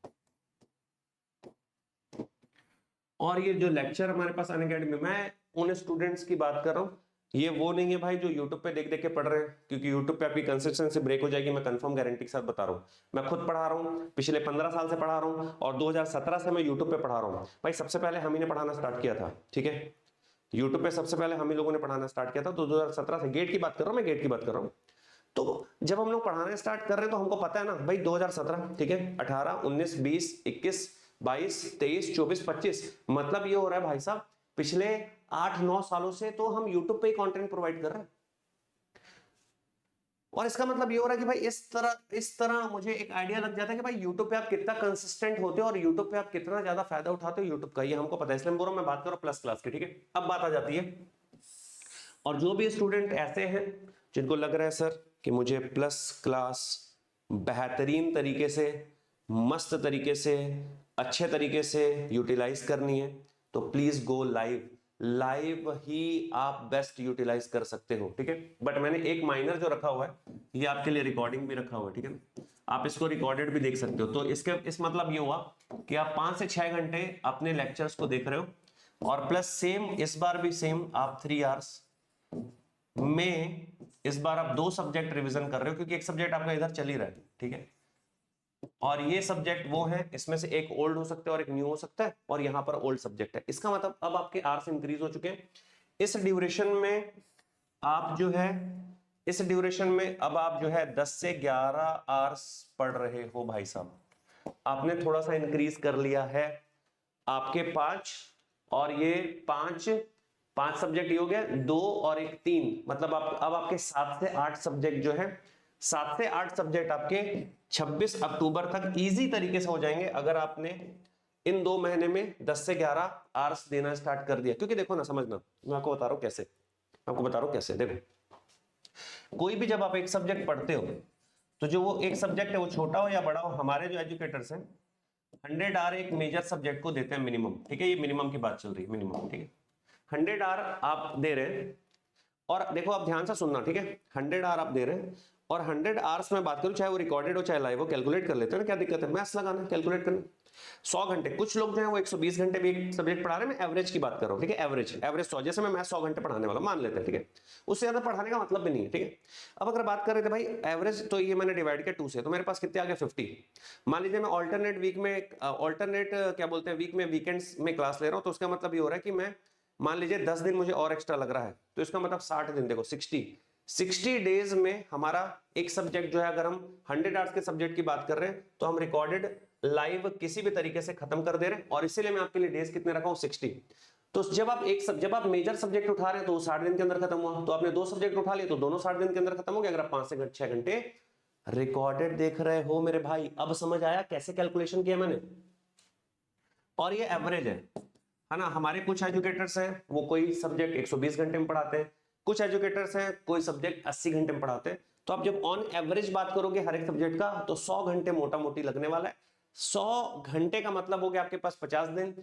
और ये जो लेक्चर हमारे पास अनअकैडमी में, मैं उन स्टूडेंट्स की बात कर रहा हूं, ये वो नहीं है भाई जो यूट्यूब पे देख देख के पढ़ रहे हैं, क्योंकि यूट्यूब पे आपकी कंसिस्टेंसी ब्रेक हो जाएगी, मैं कंफर्म गारंटी के साथ बता रहा हूं। मैं खुद पढ़ा रहा हूं, पिछले 15 साल से पढ़ा रहा हूं और 2017 से मैं यूट्यूब पे पढ़ा रहा हूं। भाई सबसे पहले हम ही ने पढ़ाना स्टार्ट किया था। ठीक है, यूट्यूब पे सबसे पहले हम ही लोगों ने पढ़ाना स्टार्ट किया था, तो 2017 से, गेट की बात कर रहा हूं मैं, गेट की बात कर रहा हूं। तो जब हम लोग पढ़ाने स्टार्ट कर रहे हैं तो हमको पता है ना भाई 2017, ठीक है, 18, 19, 20, 21, 22, 23, 24, 25, मतलब ये हो रहा है भाई साहब पिछले 8-9 सालों से तो हम यूट्यूब पे ही कंटेंट प्रोवाइड कर रहे हैं। और इसका मतलब ये हो रहा है कि भाई इस तरह मुझे एक आइडिया लग जाता है कि भाई यूट्यूब पे आप कितना कंसिस्टेंट होते हो और यूट्यूब पे आप कितना ज्यादा फायदा उठाते हो यूट्यूब का, ये हमको पता है। इसलिए मैं बोल रहा हूं, मैं बात कर रहा हूं प्लस क्लास की। ठीक है, अब बात आ जाती है, और जो भी स्टूडेंट ऐसे हैं जिनको लग रहा है सर कि मुझे प्लस क्लास बेहतरीन तरीके से, मस्त तरीके से, अच्छे तरीके से यूटिलाइज करनी है, तो प्लीज गो लाइव। लाइव ही आप बेस्ट यूटिलाइज कर सकते हो। ठीक है, बट मैंने एक माइनर जो रखा हुआ है, ये आपके लिए रिकॉर्डिंग भी रखा हुआ है। ठीक है, आप इसको रिकॉर्डेड भी देख सकते हो। तो इस मतलब ये हुआ कि आप 5 से 6 घंटे अपने लेक्चर्स को देख रहे हो, और प्लस सेम इस बार भी सेम आप 3 आवर्स में इस बार आप 2 सब्जेक्ट रिवीजन कर रहे हो, क्योंकि एक सब्जेक्ट आपका इधर चल ही रहा है। ठीक है, और ये सब्जेक्ट वो है, इसमें से एक ओल्ड हो सकता है और एक न्यू हो सकता है, और यहां पर ओल्ड सब्जेक्ट है। इसका मतलब अब आपके आवर्स इंक्रीज हो चुके हैं। इस ड्यूरेशन में आप जो है, इस ड्यूरेशन में अब आप जो है 10 से 11 आवर्स पढ़ रहे हो भाई साहब। आपने थोड़ा सा इंक्रीज कर लिया है, आपके 5 और ये 5 5 सब्जेक्ट ये हो गया, 2 और 1 3, मतलब आप अब आपके 7 से 8 सब्जेक्ट जो है, 7 से 8 सब्जेक्ट आपके 26 अक्टूबर तक इजी तरीके से हो जाएंगे अगर आपने इन 2 महीने में 10 से 11 आवर्स देना स्टार्ट कर दिया। क्योंकि देखो ना, समझना, मैं आपको बता रहा हूं कैसे, आपको बता रहा हूं कैसे। देखो, कोई भी जब आप एक सब्जेक्ट पढ़ते हो तो जो वो एक सब्जेक्ट है, वो छोटा हो या बड़ा हो, हमारे जो एजुकेटर्स हैं 100 आवर एक मेजर सब्जेक्ट को देते हैं मिनिमम, ठीक है, ये मिनिमम की बात चल रही है, मिनिमम, ठीक है। 100 आवर आप दे रहे हैं, और देखो आप ध्यान से सुनना, ठीक है, 100 आवर आप दे रहे हैं, और 100 आवर्स में बात करूं, चाहे वो रिकॉर्डेड हो चाहे लाइव हो, कैलकुलेट कर लेते हैं ना, क्या दिक्कत है, मैथ्स लगाना, कैलकुलेट करना। 100 घंटे, कुछ लोग जो है वो 120 घंटे भी एक सब्जेक्ट पढ़ा रहे हैं, मैं एवरेज की बात कर रहा हूं, ठीक है, एवरेज 100, जैसे मैं 100 घंटे पढ़ाने वाला मान लेते हैं, ठीक है, उससे ज्यादा पढ़ाने का मतलब भी नहीं है, ठीक है। अब अगर बात कर रहे थे भाई एवरेज, तो ये मैंने डिवाइड किया 2 से, तो मेरे पास कितने आ गए 50। मान लीजिए मैं ऑल्टरनेट वीक में, ऑल्टरनेट क्या बोलते हैं, वीक में, वीकेंड्स में क्लास ले रहा हूं, तो उसका मतलब ये हो रहा है कि मैं, मान लीजिए 10 दिन मुझे और एक्स्ट्रा लग रहा है, तो इसका मतलब 60 दिन, देखो 60 डेज में हमारा एक सब्जेक्ट जो है, अगर हम 100 आवर्स के सब्जेक्ट की बात कर रहे हैं, तो हम रिकॉर्डेड लाइव किसी भी तरीके से खत्म कर दे रहे हैं, और इसीलिए मैं आपके लिए डेज कितने रखा हूं, 60। तो जब आप मेजर सब्जेक्ट उठा रहे हैं तो वो 60 दिन के अंदर खत्म हुआ, तो आपने 2 सब्जेक्ट उठा लिए तो दोनों 60 दिन के अंदर खत्म हो गया। अगर आप 5 से 6 घंटे रिकॉर्डेड देख रहे हो मेरे भाई, अब समझ आया कैसे कैलकुलेशन किया मैंने। और ये एवरेज है ना। हमारे कुछ एजुकेटर्स हैं वो कोई सब्जेक्ट 120 घंटे में पढ़ाते हैं, कुछ एजुकेटर्स हैं कोई सब्जेक्ट 80 घंटे में पढ़ाते हैं। तो आप जब ऑन एवरेज बात करोगे हर एक सब्जेक्ट का, तो 100 घंटे मोटा मोटी लगने वाला है। 100 घंटे का मतलब हो गया आपके पास 50 दिन।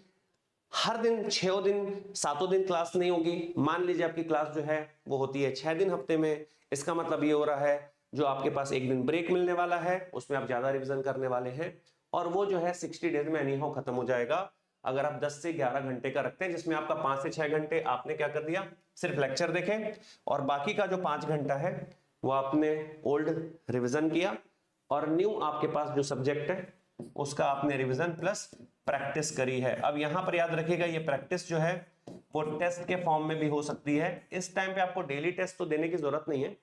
हर दिन 6 दिन 7 दिन क्लास नहीं होगी। मान लीजिए आपकी क्लास जो है वो होती है 6 दिन हफ्ते में, इसका मतलब ये हो रहा है जो आपके पास एक दिन ब्रेक मिलने वाला है, उसमें आप ज्यादा रिवीजन करने वाले हैं, और वो जो है 60 डेज में एनी हाउ खत्म हो जाएगा। अगर आप 10 से 11 घंटे का रखते हैं, जिसमें आपका 5 से 6 घंटे आपने क्या कर दिया, सिर्फ लेक्चर देखे, और बाकी का जो 5 घंटा है वो आपने ओल्ड रिवीजन किया, और न्यू आपके पास जो सब्जेक्ट है उसका आपने रिवीजन प्लस प्रैक्टिस करी है। अब यहां पर याद रखिएगा, ये प्रैक्टिस जो है वो टेस्ट के फॉर्म में भी हो सकती है। इस टाइम पे आपको डेली टेस्ट तो देने की जरूरत नहीं है,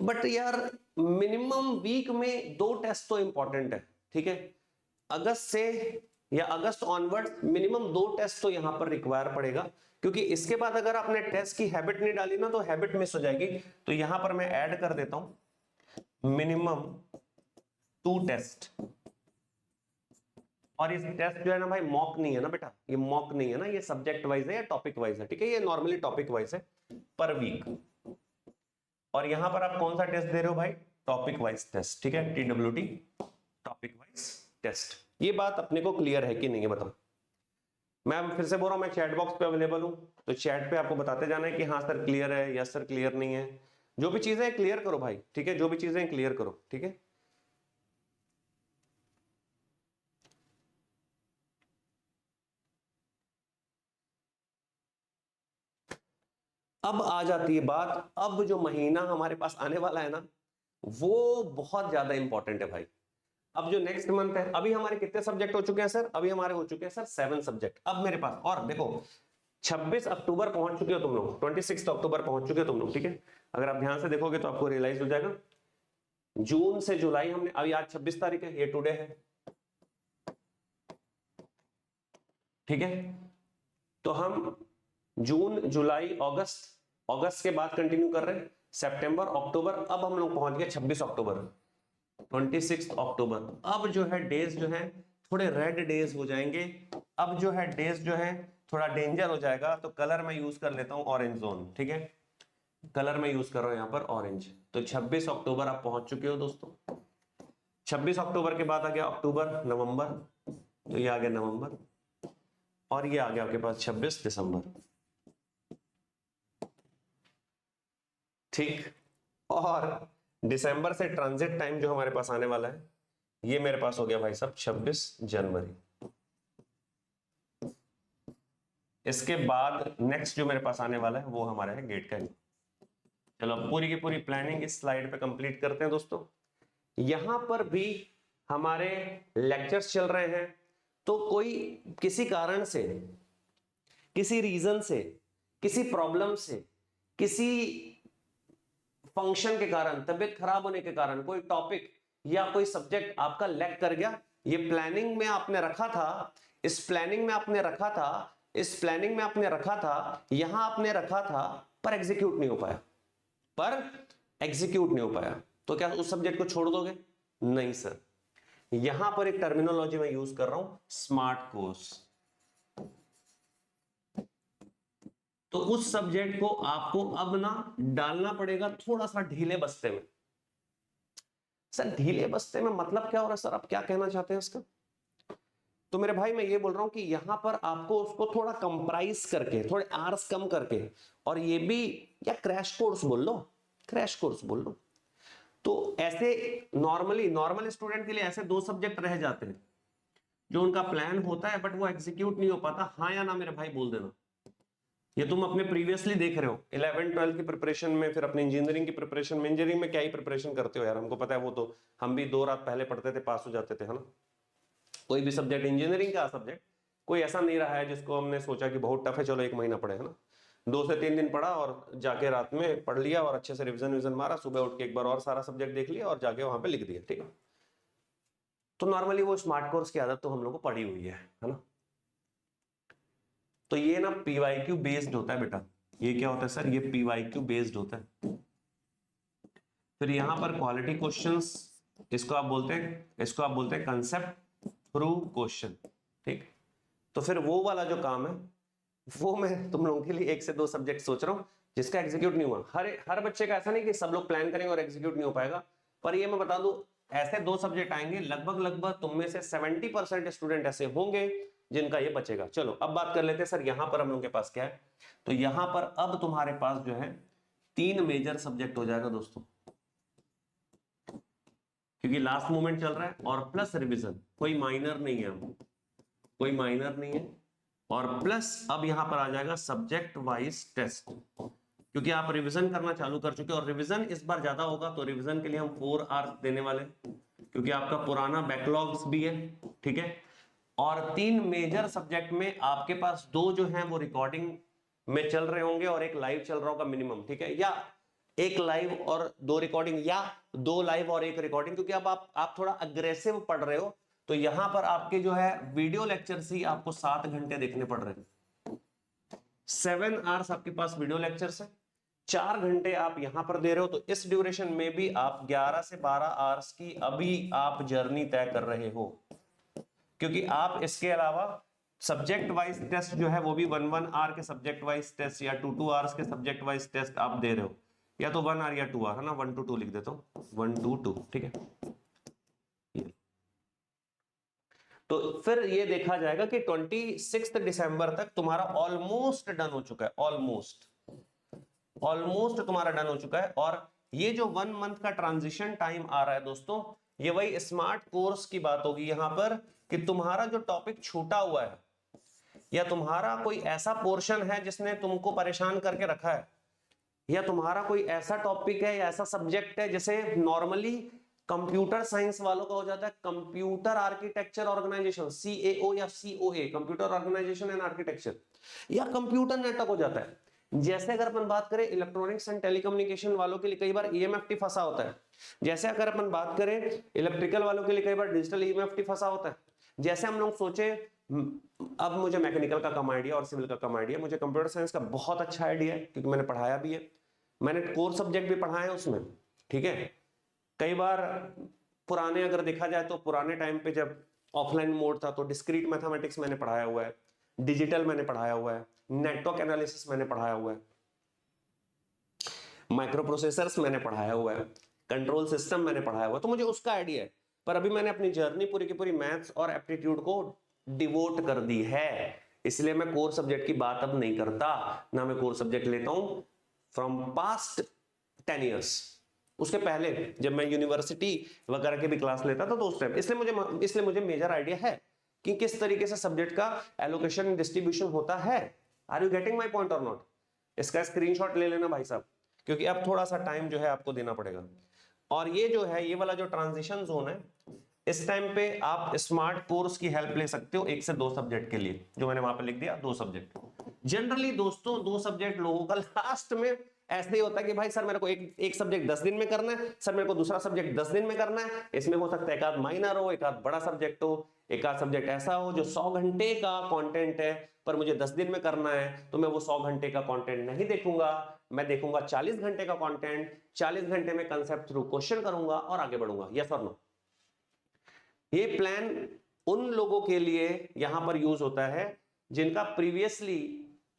बट यार मिनिमम वीक में 2 टेस्ट तो इंपॉर्टेंट है, ठीक है। अगस्त से या अगस्त ऑनवर्ड मिनिमम 2 टेस्ट तो यहां पर रिक्वायर पड़ेगा, क्योंकि इसके बाद अगर आपने टेस्ट की हैबिट नहीं डाली ना तो हैबिट मिस हो जाएगी। तो यहां पर मैं ऐड कर देता हूं मिनिमम 2 टेस्ट। और इस टेस्ट जो है ना भाई मॉक नहीं है ना बेटा, ये मॉक नहीं है ना, ये सब्जेक्ट वाइज है या टॉपिक वाइज है, ठीक है, ये नॉर्मली टॉपिक वाइज है पर वीक। और यहां पर आप कौन सा टेस्ट दे रहे हो भाई, टॉपिक वाइज टेस्ट, ठीक है, TWT टॉपिक वाइज टेस्ट। ये बात अपने को क्लियर है कि नहीं है बताओ। मैं फिर से बोल रहा हूं, मैं चैट बॉक्स पे अवेलेबल हूं, तो चैट पे आपको बताते जाना है कि हाँ सर क्लियर है, यस सर क्लियर नहीं है। जो भी चीजें क्लियर करो भाई, ठीक है, जो भी चीजें क्लियर करो, ठीक है। अब आ जाती है बात, अब जो महीना हमारे पास आने वाला है ना वो बहुत ज्यादा इंपॉर्टेंट है भाई। अब जो नेक्स्ट मंथ है, अभी हमारे कितने सब्जेक्ट हो चुके हैं सर, अभी हमारे हो चुके हैं सर 7 सब्जेक्ट। अब मेरे पास, और देखो 26 अक्टूबर पहुंच चुके हो तुम लोग, 26 अक्टूबर पहुंच चुके हो तुम लोग, ठीक है। अगर आप ध्यान से देखोगे तो आपको रियलाइज हो जाएगा, जून से जुलाई हमने, अभी आज 26 तारीख है, ये टुडे है, ठीक है। तो हम जून जुलाई अगस्त, अगस्त के बाद कंटिन्यू कर रहे हैं, सितंबर अक्टूबर, अब हम लोग पहुंच गए 26 अक्टूबर, 26 अक्टूबर। अब जो है डेज जो है थोड़े रेड डेज हो जाएंगे। अब जो है डेज जो है थोड़ा डेंजर हो जाएगा, तो कलर मैं यूज कर लेता हूं ऑरेंज जोन, ठीक है, कलर मैं यूज कर रहा हूं यहां पर ऑरेंज। तो 26 अक्टूबर आप पहुंच चुके हो दोस्तों। 26 अक्टूबर के बाद आ गया अक्टूबर नवंबर, तो ये आ गया नवंबर, और ये आ गया आपके पास 26 दिसंबर, ठीक। और दिसंबर से ट्रांजिट टाइम जो हमारे पास आने वाला है, ये मेरे पास हो गया भाई साहब 26 जनवरी। इसके बाद नेक्स्ट जो मेरे पास आने वाला है वो हमारा है गेट का। चलो पूरी की पूरी प्लानिंग इस स्लाइड पे कंप्लीट करते हैं दोस्तों। यहां पर भी हमारे लेक्चर्स चल रहे हैं, तो कोई किसी कारण से, किसी रीजन से, किसी प्रॉब्लम से, किसी फंक्शन के कारण, तबियत खराब होने के कारण कोई टॉपिक या कोई सब्जेक्ट आपका लैग कर गया, ये प्लानिंग में आपने रखा था, इस प्लानिंग में आपने रखा था इस प्लानिंग में आपने रखा था, यहां आपने रखा था, पर एग्जीक्यूट नहीं हो पाया, तो क्या उस सब्जेक्ट को छोड़ दोगे? नहीं सर। यहां पर एक टर्मिनोलॉजी मैं यूज कर रहा हूं, स्मार्ट कोर्स। तो उस सब्जेक्ट को आपको अब ना डालना पड़ेगा थोड़ा सा ढीले बस्ते में। सर ढीले बस्ते में मतलब क्या हो रहा है सर, आप क्या कहना चाहते हैं इसका? तो मेरे भाई मैं ये बोल रहा हूं कि यहां पर आपको उसको थोड़ा कंप्राइज करके, थोड़े आर्स कम करके, और ये भी, या क्रैश कोर्स बोल लो, क्रैश कोर्स बोल लो। तो ऐसे नॉर्मल स्टूडेंट के लिए ऐसे 2 सब्जेक्ट रह जाते हैं जो उनका प्लान होता है बट वो एग्जीक्यूट नहीं हो पाता। हाँ या ना मेरे भाई बोल देना। ये तुम अपने प्रीवियसली देख रहे हो 11-12 की प्रिपरेशन में, फिर अपनी इंजीनियरिंग की प्रिपरेशन में। इंजीनियरिंग में क्या ही प्रिपरेशन करते हो यार, हमको पता है, वो तो हम भी 2 रात पहले पढ़ते थे, पास हो जाते थे, है ना। कोई भी सब्जेक्ट, इंजीनियरिंग का सब्जेक्ट कोई ऐसा नहीं रहा है जिसको हमने सोचा कि बहुत टफ है, चलो 1 महीना पढ़े, है ना। 2 से 3 दिन पढ़ा और जाके रात में पढ़ लिया और अच्छे से रिवीजन मारा, सुबह उठ के एक बार और सारा सब्जेक्ट देख लिया और जाके वहां पे लिख दिया, ठीक है। तो नॉर्मली वो स्मार्ट कोर्स की आदत तो हम लोग को पड़ी हुई है ना। तो ये ना पीवाईक्यू बेस्ड होता है बेटा। ये क्या होता है सर? ये पीवाईक्यू बेस्ड होता है। फिर यहां पर क्वालिटी क्वेश्चंस, इसको आप बोलते हैं कंसेप्ट थ्रू क्वेश्चन, ठीक। तो फिर वो वाला जो काम है वो मैं तुम लोगों के लिए 1 से 2 सब्जेक्ट सोच रहा हूं जिसका एग्जीक्यूट नहीं हुआ। हर बच्चे का ऐसा नहीं कि सब लोग प्लान करेंगे और एग्जीक्यूट नहीं हो पाएगा, पर ये मैं बता दूं, ऐसे 2 सब्जेक्ट आएंगे, लगभग तुम में से 70% स्टूडेंट ऐसे होंगे जिनका ये बचेगा। चलो अब बात कर लेते हैं सर, यहां पर हम लोग के पास क्या है। तो यहां पर अब तुम्हारे पास जो है 3 मेजर सब्जेक्ट हो जाएगा दोस्तों, क्योंकि लास्ट मोमेंट चल रहा है, और प्लस रिवीजन, कोई माइनर नहीं है, कोई माइनर नहीं है। और प्लस अब यहां पर आ जाएगा सब्जेक्ट वाइज टेस्ट, क्योंकि आप रिवीजन करना चालू कर चुके, और रिवीजन इस बार ज्यादा होगा, तो रिवीजन के लिए हम 4 आवर्स देने वाले, क्योंकि आपका पुराना बैकलॉग्स भी है, ठीक है। और 3 मेजर सब्जेक्ट में आपके पास 2 जो हैं वो रिकॉर्डिंग में चल रहे होंगे और एक लाइव चल रहा होगा मिनिमम, ठीक है। या एक लाइव और 2 रिकॉर्डिंग, या 2 लाइव और 1 रिकॉर्डिंग, क्योंकि अब आप थोड़ा अग्रेसिव पढ़ रहे हो। तो यहां पर आपके जो है वीडियो लेक्चर्स ही आपको 7 घंटे देखने पड़ रहे हैं। 7 आवर्स आपके पास वीडियो लेक्चर्स है, 4 घंटे आप यहां पर दे रहे हो। तो इस ड्यूरेशन में भी आप 11 से 12 आवर्स की अभी आप जर्नी तय कर रहे हो, क्योंकि आप इसके अलावा सब्जेक्ट वाइज टेस्ट जो है वो भी 1-1 आवर के सब्जेक्ट वाइज टेस्ट, या 2-2 आवर्स के सब्जेक्ट वाइज टेस्ट आप दे रहे हो, या तो 1 आवर या 2 आवर, है ना। 1 to 2 लिख देता हूं, 1 to 2, ठीक है। तो फिर ये देखा जाएगा कि 26 दिसंबर तक तुम्हारा ऑलमोस्ट डन हो चुका है, ऑलमोस्ट तुम्हारा डन हो चुका है। और ये जो 1 मंथ का ट्रांजिशन टाइम आ रहा है दोस्तों, ये वही स्मार्ट कोर्स की बात होगी यहां पर, कि तुम्हारा जो टॉपिक छूटा हुआ है, या तुम्हारा कोई ऐसा पोर्शन है जिसने तुमको परेशान करके रखा है, या तुम्हारा कोई ऐसा टॉपिक है या ऐसा सब्जेक्ट है, जैसे नॉर्मली कंप्यूटर साइंस वालों का हो जाता है कंप्यूटर आर्किटेक्चर ऑर्गेनाइजेशन, CAO या COA, computer organization and architecture, या कंप्यूटर नेटवर्क हो जाता है। जैसे अगर अपन बात करें इलेक्ट्रॉनिक्स एंड टेलीकम्युनिकेशन वालों के लिए कई बार EMFT फंसा होता है। जैसे अगर अपन बात करें इलेक्ट्रिकल वालों के लिए कई बार डिजिटल EMFT फंसा होता है। जैसे हम लोग सोचे, अब मुझे मैकेनिकल का कम आइडिया और सिविल का कम आइडिया, मुझे कंप्यूटर साइंस का बहुत अच्छा आइडिया है क्योंकि मैंने पढ़ाया भी है, मैंने कोर सब्जेक्ट भी पढ़ाए हैं उसमें, ठीक है। कई बार पुराने अगर देखा जाए तो पुराने टाइम पे जब ऑफलाइन मोड था तो डिस्क्रीट मैथमेटिक्स मैंने पढ़ाया हुआ है, डिजिटल मैंने पढ़ाया हुआ है, नेटवर्क एनालिसिस मैंने पढ़ाया हुआ है, माइक्रो प्रोसेसर्स मैंने पढ़ाया हुआ है, कंट्रोल सिस्टम मैंने पढ़ाया हुआ है, तो मुझे उसका आइडिया है। पर अभी मैंने अपनी जर्नी पूरी की पूरी मैथ्स और एप्टीट्यूड को डिवोट कर दी है, इसलिए मैं कोर सब्जेक्ट की बात अब नहीं करता, ना मैं कोर सब्जेक्ट लेता हूं फ्रॉम पास्ट 10 ईयर्स। उसके पहले जब मैं यूनिवर्सिटी वगैरह के भी क्लास लेता था तो उस टाइम, इसलिए मुझे मेजर आइडिया है कि किस तरीके से सब्जेक्ट का एलोकेशन डिस्ट्रीब्यूशन होता है। Are you getting my point or not? इसका स्क्रीनशॉट ले लेना भाई साहब, क्योंकि अब थोड़ा सा टाइम जो है आपको देना पड़ेगा। और ये जो है, ये वाला जो ट्रांजिशन जोन है, इस टाइम पे आप स्मार्ट कोर्स की हेल्प ले सकते हो 1 से 2 सब्जेक्ट के लिए, जो मैंने वहां पे लिख दिया 2 सब्जेक्ट। जनरली दोस्तों 2 सब्जेक्ट लोगों का लास्ट में ऐसे ही होता है कि भाई सर मेरे को एक सब्जेक्ट 10 दिन में करना है, सर मेरे को दूसरा सब्जेक्ट 10 दिन में करना है। इसमें हो सकता है एक आध माइनर हो, एक आध बड़ा सब्जेक्ट हो, एक आध सब्जेक्ट ऐसा हो जो 100 घंटे का कंटेंट है पर मुझे 10 दिन में करना है, तो मैं वो 100 घंटे का कंटेंट नहीं देखूंगा, मैं देखूंगा 40 घंटे का कंटेंट, 40 घंटे में कंसेप्ट थ्रू क्वेश्चन करूंगा और आगे बढ़ूंगा। यस और नो? ये प्लान उन लोगों के लिए यहां पर यूज होता है जिनका प्रीवियसली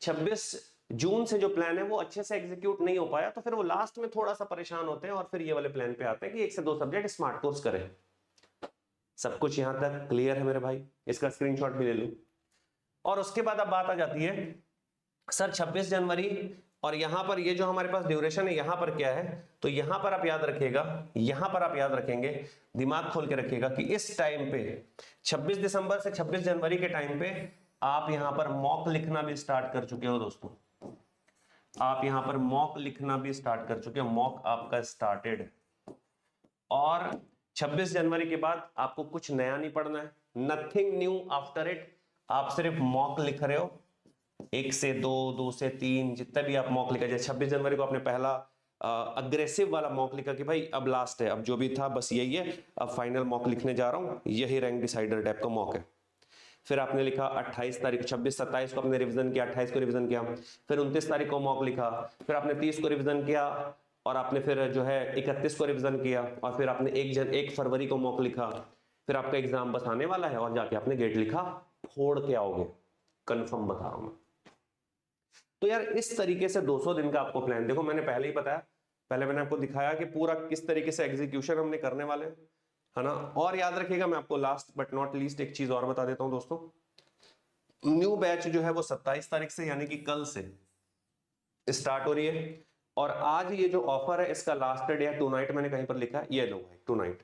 26 जून से जो प्लान है वो अच्छे से एग्जीक्यूट नहीं हो पाया, तो फिर वो लास्ट में थोड़ा सा परेशान होते हैं और फिर ये वाले प्लान पे आते हैं कि 1 से 2 सब्जेक्ट स्मार्ट कोर्स करें। सब कुछ यहां तक क्लियर है मेरे भाई? इसका स्क्रीनशॉट भी ले लो। और उसके बाद अब बात आ जाती है सर 26 जनवरी और यहां पर ये जो हमारे पास ड्यूरेशन है यहां पर क्या है, तो यहां पर आप याद रखिएगा, यहां पर आप याद रखेंगे, दिमाग खोल के रखिएगा कि इस टाइम पे 26 दिसंबर से 26 जनवरी के टाइम पे आप यहां पर मॉक लिखना भी स्टार्ट कर चुके हो दोस्तों। आप यहां पर मॉक लिखना भी स्टार्ट कर चुके हो, मॉक आपका स्टार्टेड। और 26 जनवरी के बाद आपको कुछ नया नहीं पढ़ना है, नथिंग न्यू आफ्टर इट। आप सिर्फ मॉक लिख रहे हो, 1 से 2, 2 से 3, जितने भी आप मॉक लिखा। जैसे 26 जनवरी को आपने पहला अग्रेसिव वाला मॉक लिखा कि भाई अब लास्ट है, अब जो भी था बस यही है, अब फाइनल मॉक लिखने जा रहा हूं, यही रैंक डिसाइडर टाइप का मॉक है। फिर आपने लिखा 28 तारीख, 26 27 को आपने रिवीजन किया, 28 को रिवीजन किया, फिर 29 तारीख को मॉक लिखा, फिर आपने 30 को रिवीजन किया और आपने फिर जो है 31 को रिवीजन किया और फिर आपने 1 फरवरी को मॉक लिखा। फिर आपका एग्जाम बस आने वाला है और जाके आपने गेट लिखा, फोड़ के आओगे, कंफर्म बता रहा हूं मैं। तो यार इस तरीके से 200 दिन का आपको प्लान, देखो मैंने पहले ही बताया, पहले मैंने आपको दिखाया कि पूरा किस तरीके से एग्जीक्यूशन हमने करने वाले हैं, है ना। और याद रखिएगा मैं आपको लास्ट बट नॉट लीस्ट एक चीज और बता देता हूं दोस्तों, न्यू बैच जो है वो 27 तारीख से यानी कि कल से स्टार्ट हो रही है। और आज ये जो ऑफर है इसका लास्ट डे है टू नाइट, मैंने कहीं पर लिखा है, ये लो भाई टू नाइट,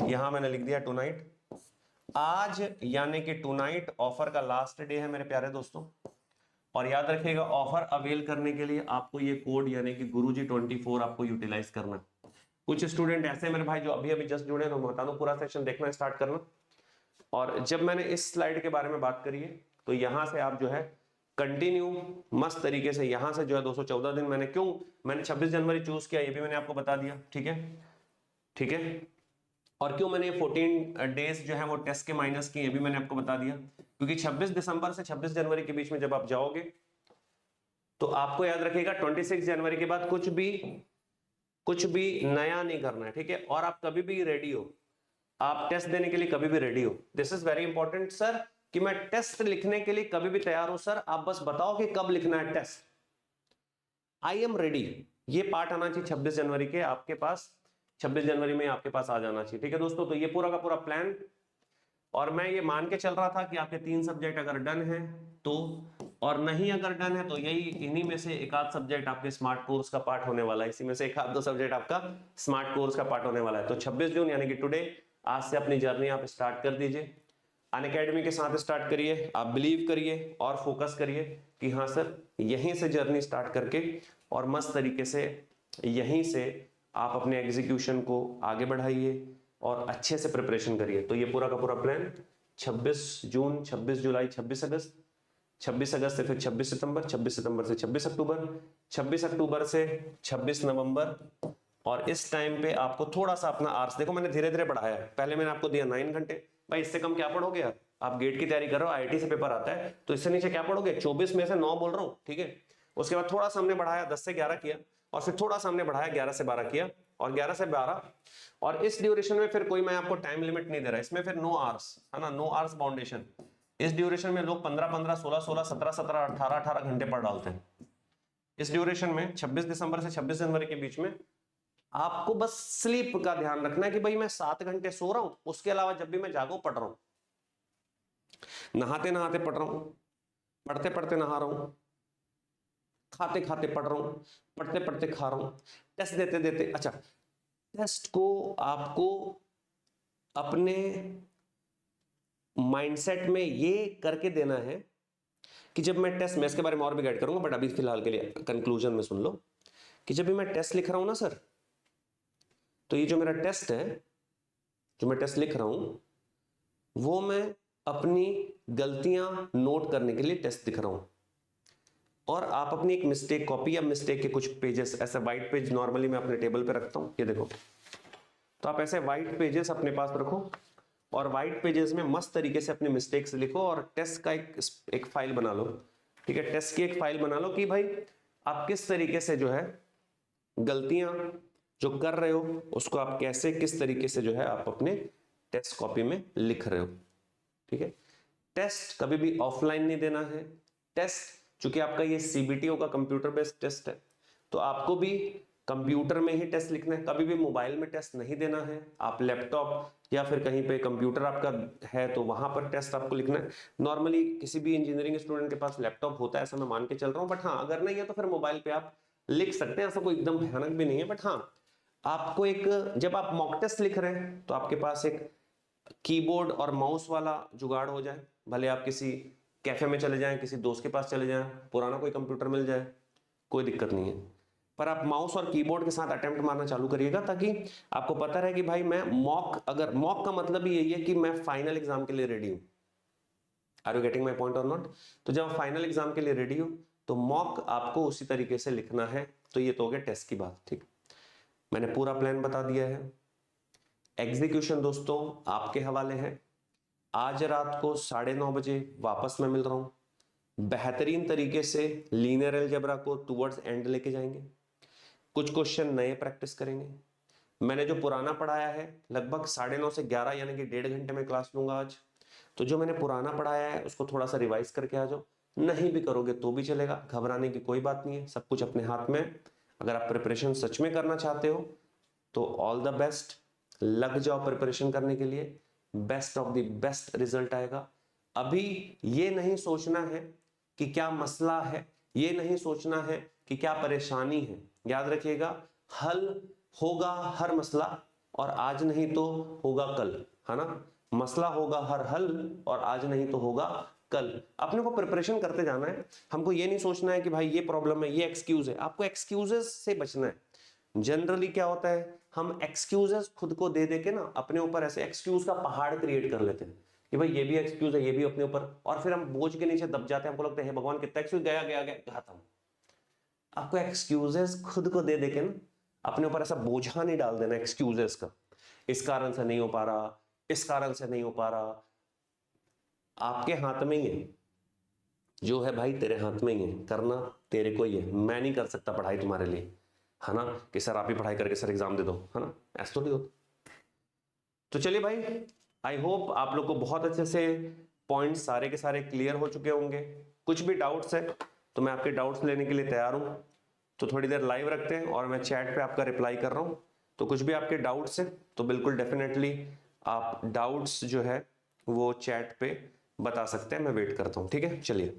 यहां मैंने लिख दिया टू नाइट। आज यानी कि टू नाइट ऑफर का लास्ट डे है मेरे प्यारे दोस्तों। और याद रखिएगा ऑफर अवेल करने के लिए आपको ये कोड यानी कि गुरुजी 24 आपको यूटिलाइज करना। कुछ स्टूडेंट ऐसे मेरे भाई जो अभी अभी जस्ट जुड़े, तो मैं बता दूं पूरा सेशन देखना स्टार्ट करना। और जब मैंने इस स्लाइड के बारे में बात करी है तो यहां से आप जो है कंटिन्यू मस्त तरीके से यहां से जो है 214 दिन मैंने 26 जनवरी चूज किया, ये भी मैंने आपको बता दिया, ठीक है, ठीक है। और क्यों मैंने 14 डेज जो है वो टेस्ट के माइनस किए, ये भी मैंने आपको बता दिया, क्योंकि 26 दिसंबर से 26 जनवरी के बीच में जब आप जाओगे तो आपको याद रखिएगा 26 जनवरी के बाद कुछ भी नया नहीं करना है, ठीक है। और आप कभी भी रेडी हो, आप टेस्ट देने के लिए कभी भी रेडी हो। This is very important sir, कि मैं टेस्ट लिखने के लिए कभी भी तैयार हूं सर, आप बस बताओ कि कब लिखना है टेस्ट, आई एम रेडी। ये पार्ट आना चाहिए 26 जनवरी के आपके पास, 26 जनवरी में आपके पास आ जाना चाहिए, ठीक है दोस्तों। तो ये पूरा का पूरा प्लान, और मैं ये मान के चल रहा था कि आपके 3 सब्जेक्ट अगर डन है तो, और नहीं अगर डन है तो यही इन्हीं में से एक आध सब्जेक्ट आपके स्मार्ट कोर्स का पार्ट होने वाला है, इसी में से एक आध दो सब्जेक्ट आपका स्मार्ट कोर्स का पार्ट होने वाला है। तो 26 जून यानी कि टुडे, आज से अपनी जर्नी आप स्टार्ट कर दीजिए, अनअकैडमी के साथ स्टार्ट करिए, आप बिलीव करिए और फोकस करिए कि हाँ सर यहीं से जर्नी स्टार्ट करके और मस्त तरीके से यहीं से आप अपने एग्जीक्यूशन को आगे बढ़ाइए और अच्छे से प्रिपरेशन करिए। तो ये पूरा का पूरा प्लान 26 जून, 26 जुलाई, 26 अगस्त, 26 अगस्त से फिर 26 सितंबर, 26 सितंबर से 26 अक्टूबर, 26 अक्टूबर से 26 नवंबर। और इस टाइम पे आपको थोड़ा सा अपना आर्स, देखो मैंने धीरे धीरे बढ़ाया है, पहले मैंने आपको दिया 9 घंटे, भाई इससे कम क्या पढ़ोगे यार, आप गेट की तैयारी कर रहे हो, आईआईटी से पेपर आता है, तो इससे नीचे क्या पढ़ोगे, 24 में से 9 बोल रहा हूँ, ठीक है। उसके बाद थोड़ा सा हमने बढ़ाया 10 से 11 किया, और फिर थोड़ा सा हमने बढ़ाया 11 से 12 किया, और 11 से 12, और इस ड्यूरेशन में फिर कोई मैं आपको टाइम लिमिट नहीं दे रहा, इसमें फिर नो आवर्स, है ना, नो आवर्स बाउंडेशन। इस ड्यूरेशन में लोग 15-15, 16-16, 17-17, 18-18 घंटे पढ़ डालते हैं। इस ड्यूरेशन में 26 दिसंबर से 26 जनवरी के बीच में आपको बस स्लीप का ध्यान रखना है कि भाई मैं 7 घंटे सो रहा हूं, उसके अलावा जब भी मैं जागो पढ़ रहा हूं, नहाते नहाते पढ़ रहा हूं, पढ़ते पढ़ते नहा रहा हूं, खाते खाते पढ़ रहा हूं, पढ़ते पढ़ते खा रहा हूं, टेस्ट देते देते। अच्छा, टेस्ट को आपको अपने माइंडसेट में ये करके देना है कि जब मैं टेस्ट, मैं इसके बारे में और भी गाइड करूंगा, बट अभी फिलहाल के लिए कंक्लूजन में सुन लो कि जब भी मैं टेस्ट लिख रहा हूं ना सर, तो ये जो मेरा टेस्ट है, जो मैं टेस्ट लिख रहा हूं वो मैं अपनी गलतियां नोट करने के लिए टेस्ट लिख रहा हूं। और आप अपनी एक मिस्टेक कॉपी या मिस्टेक के कुछ पेजेस, ऐसे व्हाइट पेज नॉर्मली मैं अपने टेबल पे रखता हूँ, ये देखो। तो आप ऐसे व्हाइट पेजेस अपने पास रखो और व्हाइट पेजेस में मस्त तरीके से अपनी मिस्टेक्स लिखो और टेस्ट का एक फाइल बना लो, ठीक है। टेस्ट की एक फाइल बना लो कि भाई आप किस तरीके से जो है गलतियां जो कर रहे हो उसको आप कैसे किस तरीके से जो है आप अपने टेस्ट कॉपी में लिख रहे हो, ठीक है। टेस्ट कभी भी ऑफलाइन नहीं देना है। टेस्ट चूंकि आपका ये सीबीटीओ का कंप्यूटर बेस्ड टेस्ट है तो आपको भी कंप्यूटर में ही टेस्ट लिखना है, कभी भी मोबाइल में टेस्ट नहीं देना है। आप लैपटॉप या फिर कहीं पे कंप्यूटर आपका है तो वहां पर टेस्ट आपको लिखना है। नॉर्मली किसी भी इंजीनियरिंग स्टूडेंट के पास लैपटॉप होता है ऐसा मैं मान के चल रहा हूँ, बट हाँ अगर नहीं है तो फिर मोबाइल पे आप लिख सकते हैं, ऐसा कोई एकदम भयानक भी नहीं है। बट हाँ आपको एक, जब आप मॉक टेस्ट लिख रहे हैं तो आपके पास एक कीबोर्ड और माउस वाला जुगाड़ हो जाए, भले आप किसी कैफे में चले जाएं, किसी दोस्त के पास चले जाएं, पुराना कोई कंप्यूटर मिल जाए, कोई दिक्कत नहीं है। पर आप माउस और कीबोर्ड के साथ अटेम्प्ट मारना चालू करिएगा ताकि आपको पता रहे कि भाई मैं मॉक, अगर मॉक का मतलब ही यही है कि मैं फाइनल एग्जाम के लिए रेडी हूं। Are you getting my point or not? तो जब आप फाइनल एग्जाम के लिए रेडी हो तो मॉक आपको उसी तरीके से लिखना है। तो ये तो हो गया टेस्ट की बात, ठीक। मैंने पूरा प्लान बता दिया है। एग्जीक्यूशन दोस्तों आपके हवाले है। आज रात को 9:30 बजे वापस मैं मिल रहा हूं। बेहतरीन तरीके से लीनियर अलजेब्रा को टुवर्ड्स एंड लेके जाएंगे। कुछ क्वेश्चन नए प्रैक्टिस करेंगे। मैंने जो पुराना पढ़ाया है लगभग 9:30 से 11 यानी कि 1.5 घंटे में क्लास लूंगा आज। तो जो मैंने पुराना पढ़ाया है उसको थोड़ा सा रिवाइज करके आ जाओ। नहीं भी करोगे तो भी चलेगा, घबराने की कोई बात नहीं है, सब कुछ अपने हाथ में। अगर आप प्रिपरेशन सच में करना चाहते हो तो ऑल द बेस्ट, लग जाओ प्रिपरेशन करने के लिए, best of the best result आएगा। अभी ये नहीं सोचना है कि क्या मसला है, ये नहीं सोचना है कि क्या परेशानी है। याद रखिएगा हल होगा हर मसला और आज नहीं तो होगा कल, है ना। मसला होगा हर हल और आज नहीं तो होगा कल। अपने को प्रिपरेशन करते जाना है। हमको ये नहीं सोचना है कि भाई ये प्रॉब्लम है, ये एक्सक्यूज है। आपको एक्सक्यूजेस से बचना है। जनरली क्या होता है, हम एक्सक्यूजेस खुद को दे दे के ना अपने ऊपर ऐसे एक्सक्यूज का पहाड़ क्रिएट कर लेते हैं कि भाई ये भी एक्सक्यूज है, ये भी अपने ऊपर, और फिर हम बोझ के नीचे दब जाते हैं। हमको लगता है हे भगवान कितना एक्सक्यूज, गया गया गया खत्म। आपको एक्सक्यूजेस खुद को दे दे के ना अपने ऊपर ऐसा बोझा नहीं डाल देना एक्सक्यूजेस का, इस कारण से नहीं हो पा रहा, इस कारण से नहीं हो पा रहा। आपके हाथ में ही है, जो है भाई तेरे हाथ में ही है, करना तेरे को ही है। मैं नहीं कर सकता पढ़ाई तुम्हारे लिए, है ना, कि सर आप ही पढ़ाई करके सर एग्जाम दे दो, है ना, ऐसा थोड़ी होता। तो चलिए भाई, आई होप आप लोग को बहुत अच्छे से पॉइंट्स सारे के सारे क्लियर हो चुके होंगे। कुछ भी डाउट्स है तो मैं आपके डाउट्स लेने के लिए तैयार हूं। तो थोड़ी देर लाइव रखते हैं और मैं चैट पे आपका रिप्लाई कर रहा हूं। तो कुछ भी आपके डाउट्स हैं तो बिल्कुल डेफिनेटली आप डाउट्स जो है वो चैट पे बता सकते हैं, मैं वेट करता हूं, ठीक है। चलिए।